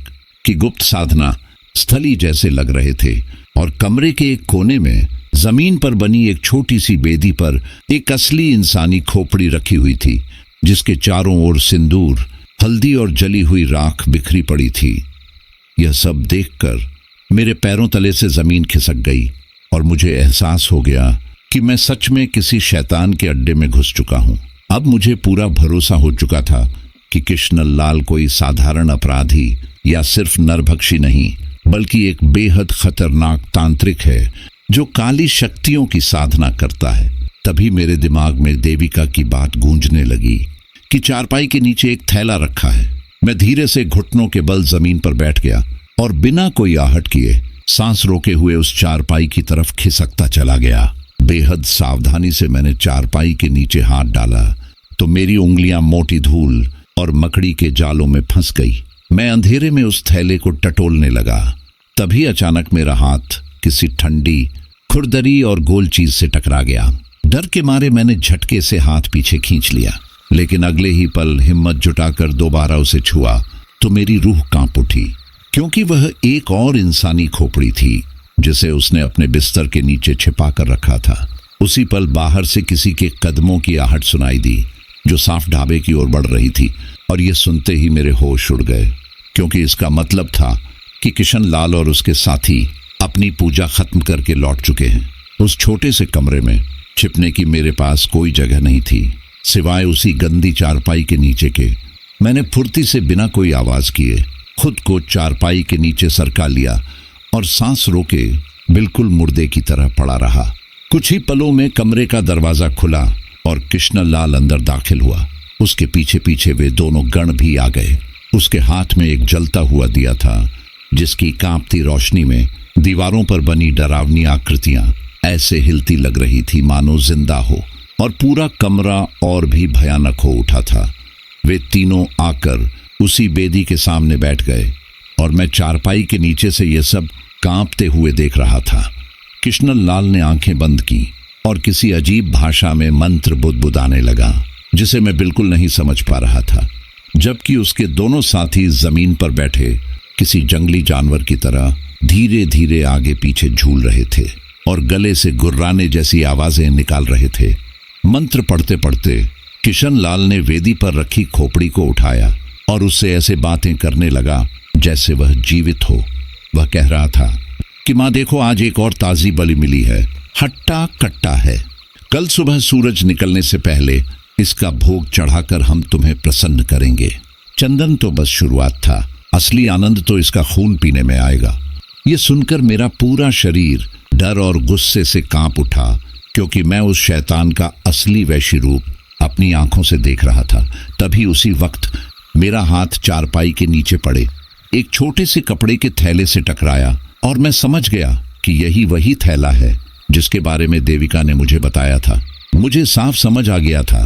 की गुप्त साधना स्थली जैसे लग रहे थे। और कमरे के एक कोने में जमीन पर बनी एक छोटी सी बेदी पर एक असली इंसानी खोपड़ी रखी हुई थी, जिसके चारों ओर सिंदूर, हल्दी और जली हुई राख बिखरी पड़ी थी। यह सब देखकर मेरे पैरों तले से जमीन खिसक गई और मुझे एहसास हो गया कि मैं सच में किसी शैतान के अड्डे में घुस चुका हूं। अब मुझे पूरा भरोसा हो चुका था कि कृष्णलाल कोई साधारण अपराधी या सिर्फ नरभक्षी नहीं, बल्कि एक बेहद खतरनाक तांत्रिक है जो काली शक्तियों की साधना करता है। तभी मेरे दिमाग में देविका की बात गूंजने लगी कि चारपाई के नीचे एक थैला रखा है। मैं धीरे से घुटनों के बल जमीन पर बैठ गया और बिना कोई आहट किए सांस रोके हुए उस चारपाई की तरफ खिसकता चला गया। बेहद सावधानी से मैंने चारपाई के नीचे हाथ डाला तो मेरी उंगलियां मोटी धूल और मकड़ी के जालों में फंस गई। मैं अंधेरे में उस थैले को टटोलने लगा। तभी अचानक मेरा हाथ किसी ठंडी, खुरदरी और गोल चीज से टकरा गया। डर के मारे मैंने झटके से हाथ पीछे खींच लिया, लेकिन अगले ही पल हिम्मत जुटाकर दोबारा उसे छुआ तो मेरी रूह कांप उठी, क्योंकि वह एक और इंसानी खोपड़ी थी जिसे उसने अपने बिस्तर के नीचे छिपा कर रखा था। उसी पल बाहर से किसी के कदमों की आहट सुनाई दी, जो साफ ढाबे की ओर बढ़ रही थी। और यह सुनते ही मेरे होश उड़ गए, क्योंकि इसका मतलब था कि कृष्णलाल और उसके साथी अपनी पूजा खत्म करके लौट चुके हैं। उस छोटे से कमरे में छिपने की मेरे पास कोई जगह नहीं थी, सिवाय उसी गंदी चारपाई के नीचे के। मैंने फुर्ती से बिना कोई आवाज किए खुद को चारपाई के नीचे सरका लिया और सांस रोके बिल्कुल मुर्दे की तरह पड़ा रहा। कुछ ही पलों में कमरे का दरवाजा खुला और कृष्णलाल अंदर दाखिल हुआ। उसके पीछे पीछे वे दोनों गण भी आ गए। उसके हाथ में एक जलता हुआ दिया था, जिसकी कांपती रोशनी में दीवारों पर बनी डरावनी आकृतियां ऐसे हिलती लग रही थी मानो जिंदा हो, और पूरा कमरा और भी भयानक हो उठा था। वे तीनों आकर उसी बेदी के सामने बैठ गए और मैं चारपाई के नीचे से ये सब कांपते हुए देख रहा था। कृष्णलाल ने आंखें बंद की और किसी अजीब भाषा में मंत्र बुदबुदाने लगा, जिसे मैं बिल्कुल नहीं समझ पा रहा था, जबकि उसके दोनों साथी जमीन पर बैठे किसी जंगली जानवर की तरह धीरे धीरे आगे पीछे झूल रहे थे और गले से गुर्राने जैसी आवाजें निकाल रहे थे। मंत्र पढ़ते पढ़ते कृष्णलाल ने वेदी पर रखी खोपड़ी को उठाया और उससे ऐसे बातें करने लगा जैसे वह जीवित हो। वह कह रहा था कि माँ देखो, आज एक और ताजी बलि मिली है, हट्टा कट्टा है। कल सुबह सूरज निकलने से पहले इसका भोग चढ़ाकर हम तुम्हें प्रसन्न करेंगे। चंदन तो बस शुरुआत था, असली आनंद तो इसका खून पीने में आएगा। ये सुनकर मेरा पूरा शरीर डर और गुस्से से कांप उठा, क्योंकि मैं उस शैतान का असली वैशी रूप अपनी आंखों से देख रहा था। तभी उसी वक्त मेरा हाथ चारपाई के नीचे पड़े एक छोटे से कपड़े के थैले से टकराया और मैं समझ गया कि यही वही थैला है जिसके बारे में देविका ने मुझे बताया था। मुझे साफ समझ आ गया था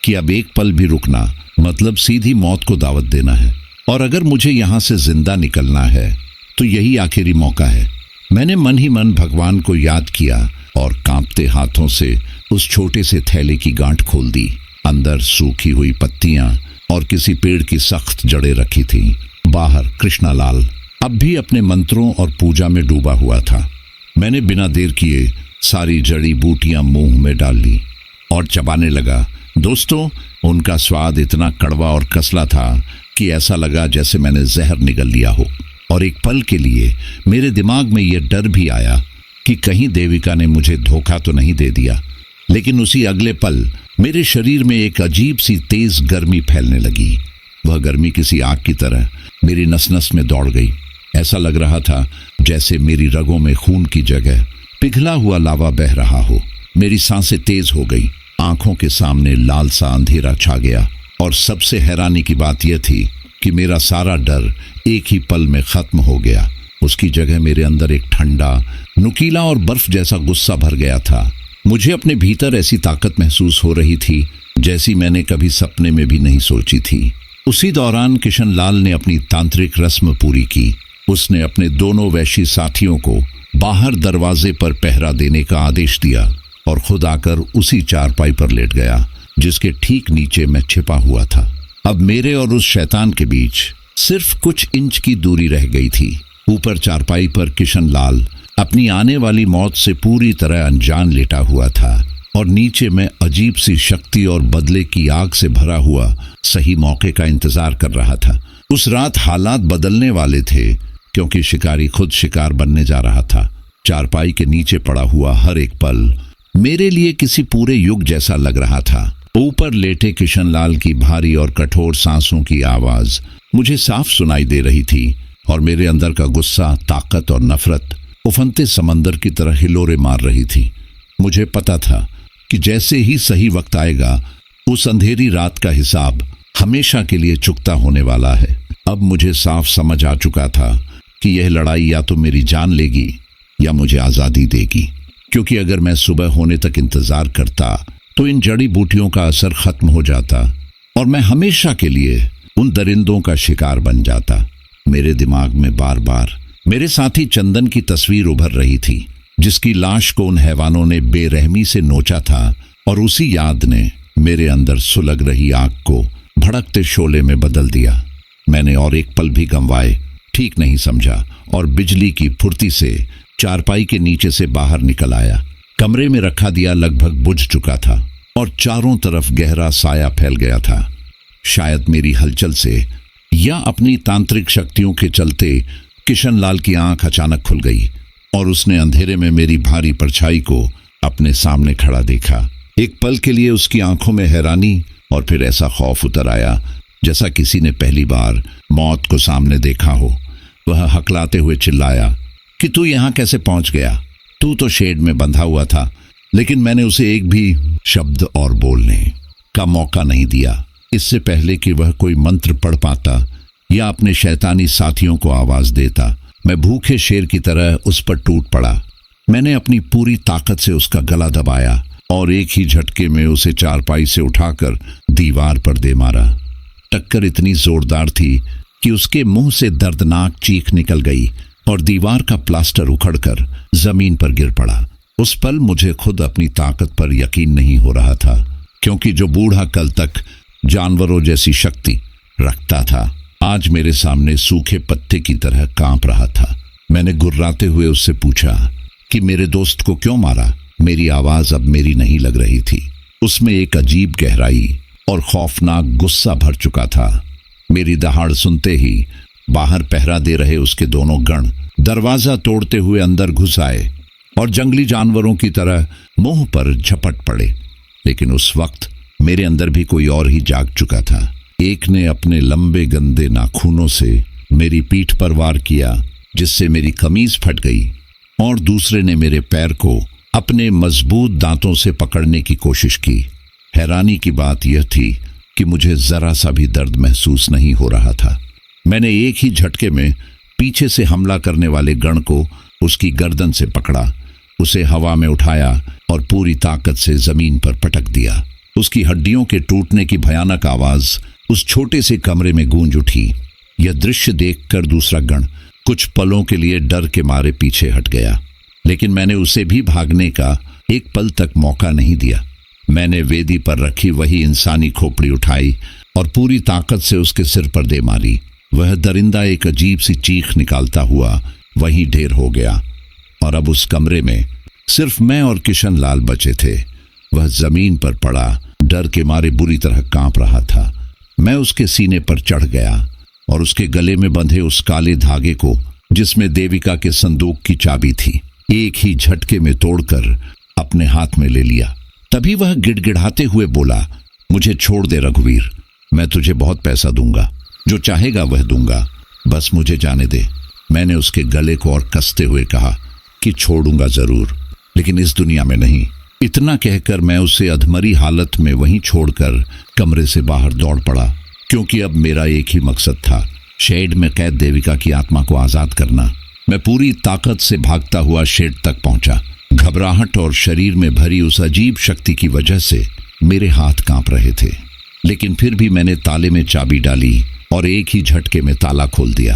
कि अब एक पल भी रुकना मतलब सीधी मौत को दावत देना है, और अगर मुझे यहाँ से जिंदा निकलना है तो यही आखिरी मौका है। मैंने मन ही मन भगवान को याद किया और कांपते हाथों से उस छोटे से थैले की गांठ खोल दी। अंदर सूखी हुई पत्तियां और किसी पेड़ की सख्त जड़ें रखी थी। बाहर कृष्णलाल अब भी अपने मंत्रों और पूजा में डूबा हुआ था। मैंने बिना देर किए सारी जड़ी बूटियां मुंह में डाल ली और चबाने लगा। दोस्तों, उनका स्वाद इतना कड़वा और कसला था कि ऐसा लगा जैसे मैंने जहर निगल लिया हो। और एक पल के लिए मेरे दिमाग में यह डर भी आया कि कहीं देविका ने मुझे धोखा तो नहीं दे दिया। लेकिन उसी अगले पल मेरे शरीर में एक अजीब सी तेज गर्मी फैलने लगी। वह गर्मी किसी आग की तरह मेरी नस नस में दौड़ गई। ऐसा लग रहा था जैसे मेरी रगों में खून की जगह पिघला हुआ लावा बह रहा हो। मेरी सांसें तेज हो गई, आंखों के सामने लाल सा अंधेरा छा गया, और सबसे हैरानी की बात यह थी कि मेरा सारा डर एक ही पल में खत्म हो गया। उसकी जगह मेरे अंदर एक ठंडा, नुकीला और बर्फ जैसा गुस्सा भर गया था। मुझे अपने भीतर ऐसी ताकत महसूस हो रही थी जैसी मैंने कभी सपने में भी नहीं सोची थी। उसी दौरान कृष्णलाल ने अपनी तांत्रिक रस्म पूरी की उसने अपने दोनों वैशी साथियों को बाहर दरवाजे पर पहरा देने का आदेश दिया और खुद आकर उसी चारपाई पर लेट गया जिसके ठीक नीचे मैं छिपा हुआ था। अब मेरे और उस शैतान के बीच सिर्फ कुछ इंच की दूरी रह गई थी। ऊपर चारपाई पर किशन लाल अपनी आने वाली मौत से पूरी तरह अनजान लेटा हुआ था और नीचे मैं अजीब सी शक्ति और बदले की आग से भरा हुआ सही मौके का इंतजार कर रहा था। उस रात हालात बदलने वाले थे क्योंकि शिकारी खुद शिकार बनने जा रहा था। चारपाई के नीचे पड़ा हुआ हर एक पल मेरे लिए किसी पूरे युग जैसा लग रहा था। ऊपर लेटे किशनलाल की भारी और कठोर सांसों की आवाज मुझे साफ सुनाई दे रही थी और मेरे अंदर का गुस्सा, ताकत और नफरत उफनते समंदर की तरह हिलोरे मार रही थी। मुझे पता था कि जैसे ही सही वक्त आएगा उस अंधेरी रात का हिसाब हमेशा के लिए चुकता होने वाला है। अब मुझे साफ समझ आ चुका था कि यह लड़ाई या तो मेरी जान लेगी या मुझे आज़ादी देगी, क्योंकि अगर मैं सुबह होने तक इंतजार करता तो इन जड़ी बूटियों का असर खत्म हो जाता और मैं हमेशा के लिए उन दरिंदों का शिकार बन जाता। मेरे दिमाग में बार बार मेरे साथी चंदन की तस्वीर उभर रही थी, जिसकी लाश को उन हैवानों ने बेरहमी से नोचा था और उसी याद ने मेरे अंदर सुलग रही आग को भड़कते शोले में बदल दिया। मैंने और एक पल भी गंवाए ठीक नहीं समझा और बिजली की फुर्ती से चारपाई के नीचे से बाहर निकल आया। कमरे में रखा दिया लगभग बुझ चुका था और चारों तरफ गहरा साया फैल गया था। शायद मेरी हलचल से या अपनी तांत्रिक शक्तियों के चलते किशनलाल की आंख अचानक खुल गई और उसने अंधेरे में मेरी भारी परछाई को अपने सामने खड़ा देखा। एक पल के लिए उसकी आंखों में हैरानी और फिर ऐसा खौफ उतर आया जैसा किसी ने पहली बार मौत को सामने देखा हो। वह हकलाते हुए चिल्लाया कि तू यहाँ कैसे पहुंच गया? तू तो शेड में बंधा हुआ था। लेकिन मैंने उसे एक भी शब्द और बोलने का मौका नहीं दिया, इससे पहले कि वह कोई मंत्र पढ़ पाता या अपने शैतानी साथियों को आवाज देता। मैं भूखे शेर की तरह उस पर टूट पड़ा। मैंने अपनी पूरी ताकत से उसका गला दबाया और एक ही झटके में उसे चारपाई से उठाकर दीवार पर दे मारा। टक्कर इतनी जोरदार थी कि उसके मुंह से दर्दनाक चीख निकल गई और दीवार का प्लास्टर उखड़कर जमीन पर गिर पड़ा। उस पल मुझे खुद अपनी ताकत पर यकीन नहीं हो रहा था, क्योंकि जो बूढ़ा कल तक जानवरों जैसी शक्ति रखता था आज मेरे सामने सूखे पत्ते की तरह कांप रहा था। मैंने गुर्राते हुए उससे पूछा कि मेरे दोस्त को क्यों मारा? मेरी आवाज अब मेरी नहीं लग रही थी, उसमें एक अजीब गहराई और खौफनाक गुस्सा भर चुका था। मेरी दहाड़ सुनते ही बाहर पहरा दे रहे उसके दोनों गण दरवाजा तोड़ते हुए अंदर घुस आए और जंगली जानवरों की तरह मुंह पर झपट पड़े। लेकिन उस वक्त मेरे अंदर भी कोई और ही जाग चुका था। एक ने अपने लंबे गंदे नाखूनों से मेरी पीठ पर वार किया, जिससे मेरी कमीज फट गई, और दूसरे ने मेरे पैर को अपने मजबूत दांतों से पकड़ने की कोशिश की। हैरानी की बात यह थी कि मुझे जरा सा भी दर्द महसूस नहीं हो रहा था। मैंने एक ही झटके में पीछे से हमला करने वाले गण को उसकी गर्दन से पकड़ा, उसे हवा में उठाया और पूरी ताकत से जमीन पर पटक दिया। उसकी हड्डियों के टूटने की भयानक आवाज उस छोटे से कमरे में गूंज उठी। यह दृश्य देखकर दूसरा गण कुछ पलों के लिए डर के मारे पीछे हट गया, लेकिन मैंने उसे भी भागने का एक पल तक मौका नहीं दिया। मैंने वेदी पर रखी वही इंसानी खोपड़ी उठाई और पूरी ताकत से उसके सिर पर दे मारी। वह दरिंदा एक अजीब सी चीख निकालता हुआ वहीं ढेर हो गया और अब उस कमरे में सिर्फ मैं और किशनलाल बचे थे। वह जमीन पर पड़ा डर के मारे बुरी तरह कांप रहा था। मैं उसके सीने पर चढ़ गया और उसके गले में बंधे उस काले धागे को, जिसमें देविका के संदूक की चाबी थी, एक ही झटके में तोड़कर अपने हाथ में ले लिया। तभी वह गिड़गिड़ाते हुए बोला, मुझे छोड़ दे रघुवीर, मैं तुझे बहुत पैसा दूंगा, जो चाहेगा वह दूंगा, बस मुझे जाने दे। मैंने उसके गले को और कसते हुए कहा कि छोड़ूंगा जरूर, लेकिन इस दुनिया में नहीं। इतना कहकर मैं उसे अधमरी हालत में वहीं छोड़कर कमरे से बाहर दौड़ पड़ा, क्योंकि अब मेरा एक ही मकसद था, शेड में कैद देविका की आत्मा को आजाद करना। मैं पूरी ताकत से भागता हुआ शेड तक पहुंचा। घबराहट और शरीर में भरी उस अजीब शक्ति की वजह से मेरे हाथ कांप रहे थे, लेकिन फिर भी मैंने ताले में चाबी डाली और एक ही झटके में ताला खोल दिया।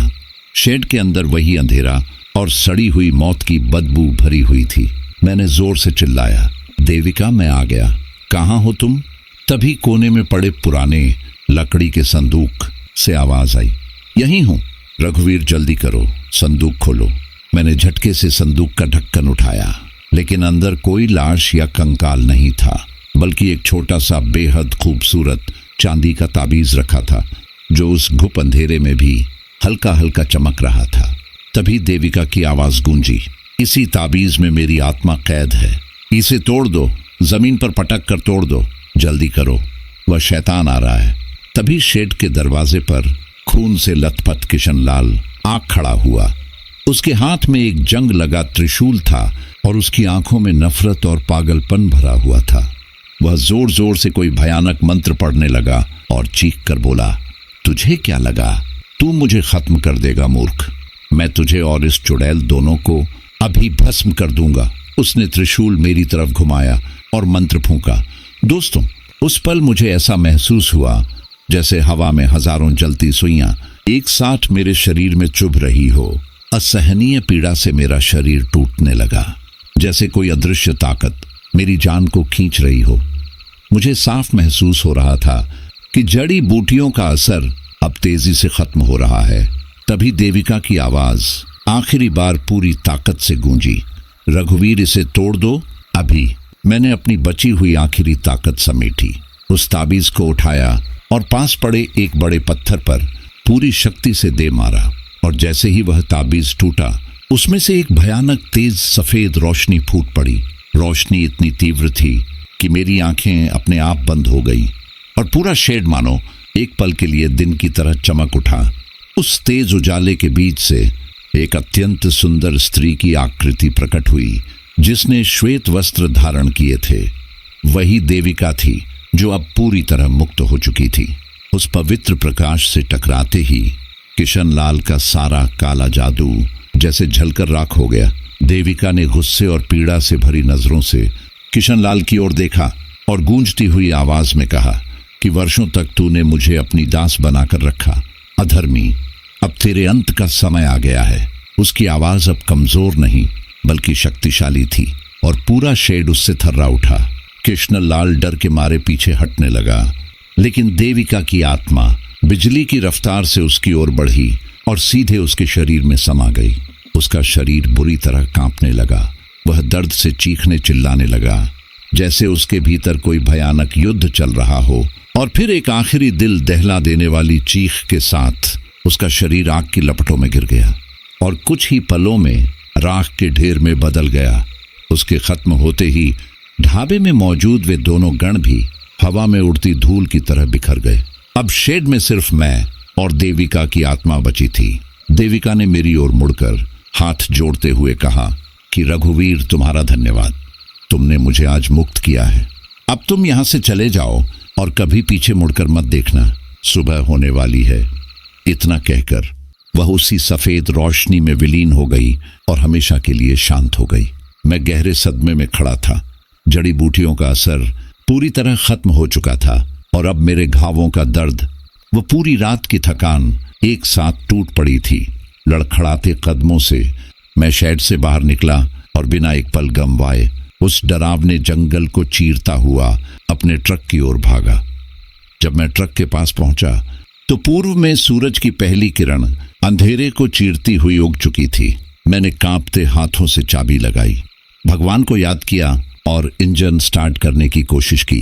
शेड के अंदर वही अंधेरा और सड़ी हुई मौत की बदबू भरी हुई थी। मैंने जोर से चिल्लाया, देविका, मैं आ गया, कहाँ हो तुम? तभी कोने में पड़े पुराने लकड़ी के संदूक से आवाज आई, यहीं हूं। रघुवीर, जल्दी करो, संदूक खोलो। मैंने झटके से संदूक का ढक्कन उठाया, लेकिन अंदर कोई लाश या कंकाल नहीं था, बल्कि एक छोटा सा बेहद खूबसूरत चांदी का ताबीज रखा था, जो उस घुप अंधेरे में भी हल्का हल्का चमक रहा था। तभी देविका की आवाज गूंजी, इसी ताबीज में मेरी आत्मा कैद है, इसे तोड़ दो, जमीन पर पटक कर तोड़ दो, जल्दी करो, वह शैतान आ रहा है। तभी शेड के दरवाजे पर खून से लथपथ किशनलाल आ खड़ा हुआ। उसके हाथ में एक जंग लगा त्रिशूल था और उसकी आंखों में नफरत और पागलपन भरा हुआ था। वह जोर जोर से कोई भयानक मंत्र पढ़ने लगा और चीख कर बोला, तुझे क्या लगा, तू मुझे खत्म कर देगा मूर्ख, मैं तुझे और इस चुड़ैल दोनों को अभी भस्म कर दूंगा। उसने त्रिशूल मेरी तरफ घुमाया और मंत्र फूंका। दोस्तों, उस पल मुझे ऐसा महसूस हुआ जैसे हवा में हजारों जलती सुइयां एक साथ मेरे शरीर में चुभ रही हो। असहनीय पीड़ा से मेरा शरीर टूटने लगा, जैसे कोई अदृश्य ताकत मेरी जान को खींच रही हो। मुझे साफ महसूस हो रहा था कि जड़ी बूटियों का असर अब तेजी से खत्म हो रहा है। तभी देविका की आवाज आखिरी बार पूरी ताकत से गूंजी, रघुवीर, इसे तोड़ दो अभी। मैंने अपनी बची हुई आखिरी ताकत समेटी, उस ताबीज को उठाया और पास पड़े एक बड़े पत्थर पर पूरी शक्ति से दे मारा। और जैसे ही वह ताबीज टूटा, उसमें से एक भयानक तेज सफेद रोशनी फूट पड़ी। रोशनी इतनी तीव्र थी कि मेरी आंखें अपने आप बंद हो गई और पूरा शेड मानो एक पल के लिए दिन की तरह चमक उठा। उस तेज उजाले के बीच से एक अत्यंत सुंदर स्त्री की आकृति प्रकट हुई, जिसने श्वेत वस्त्र धारण किए थे। वही देविका थी, जो अब पूरी तरह मुक्त हो चुकी थी। उस पवित्र प्रकाश से टकराते ही किशनलाल का सारा काला जादू जैसे झलकर राख हो गया। देविका ने गुस्से और पीड़ा से भरी नजरों से किशनलाल की ओर देखा और गूंजती हुई आवाज में कहा कि वर्षों तक तूने मुझे अपनी दास बनाकर रखा, अधर्मी, अब तेरे अंत का समय आ गया है। उसकी आवाज अब कमजोर नहीं बल्कि शक्तिशाली थी और पूरा शेड उससे थर्रा उठा। किशनलाल डर के मारे पीछे हटने लगा, लेकिन देविका की आत्मा बिजली की रफ्तार से उसकी ओर बढ़ी और सीधे उसके शरीर में समा गई। उसका शरीर बुरी तरह कांपने लगा। वह दर्द से चीखने चिल्लाने लगा, जैसे उसके भीतर कोई भयानक युद्ध चल रहा हो। और फिर एक आखिरी दिल दहला देने वाली चीख के साथ उसका शरीर आग की लपटों में गिर गया और कुछ ही पलों में राख के ढेर में बदल गया। उसके खत्म होते ही ढाबे में मौजूद वे दोनों गण भी हवा में उड़ती धूल की तरह बिखर गए। अब शेड में सिर्फ मैं और देविका की आत्मा बची थी। देविका ने मेरी ओर मुड़कर हाथ जोड़ते हुए कहा कि रघुवीर, तुम्हारा धन्यवाद, तुमने मुझे आज मुक्त किया है। अब तुम यहां से चले जाओ और कभी पीछे मुड़कर मत देखना, सुबह होने वाली है। इतना कहकर वह उसी सफेद रोशनी में विलीन हो गई और हमेशा के लिए शांत हो गई। मैं गहरे सदमे में खड़ा था। जड़ी बूटियों का असर पूरी तरह खत्म हो चुका था और अब मेरे घावों का दर्द, वो पूरी रात की थकान एक साथ टूट पड़ी थी। लड़खड़ाते कदमों से मैं शेड से बाहर निकला और बिना एक पल गंवाए उस डरावने जंगल को चीरता हुआ अपने ट्रक की ओर भागा। जब मैं ट्रक के पास पहुंचा तो पूर्व में सूरज की पहली किरण अंधेरे को चीरती हुई उग चुकी थी। मैंने कांपते हाथों से चाबी लगाई, भगवान को याद किया और इंजन स्टार्ट करने की कोशिश की।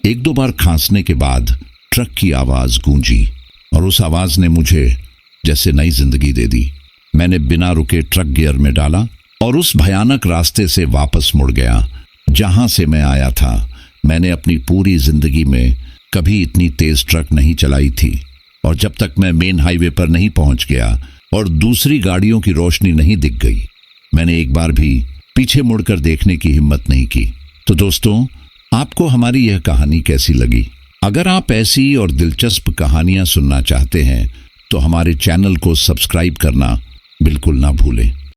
एक दो बार खांसने के बाद ट्रक की आवाज गूंजी और उस आवाज ने मुझे जैसे नई जिंदगी दे दी। मैंने बिना रुके ट्रक गियर में डाला और उस भयानक रास्ते से वापस मुड़ गया जहां से मैं आया था। मैंने अपनी पूरी जिंदगी में कभी इतनी तेज ट्रक नहीं चलाई थी और जब तक मैं मेन हाईवे पर नहीं पहुंच गया और दूसरी गाड़ियों की रोशनी नहीं दिख गई, मैंने एक बार भी पीछे मुड़कर देखने की हिम्मत नहीं की। तो दोस्तों, आपको हमारी यह कहानी कैसी लगी? अगर आप ऐसी और दिलचस्प कहानियां सुनना चाहते हैं तो हमारे चैनल को सब्सक्राइब करना बिल्कुल ना भूलें।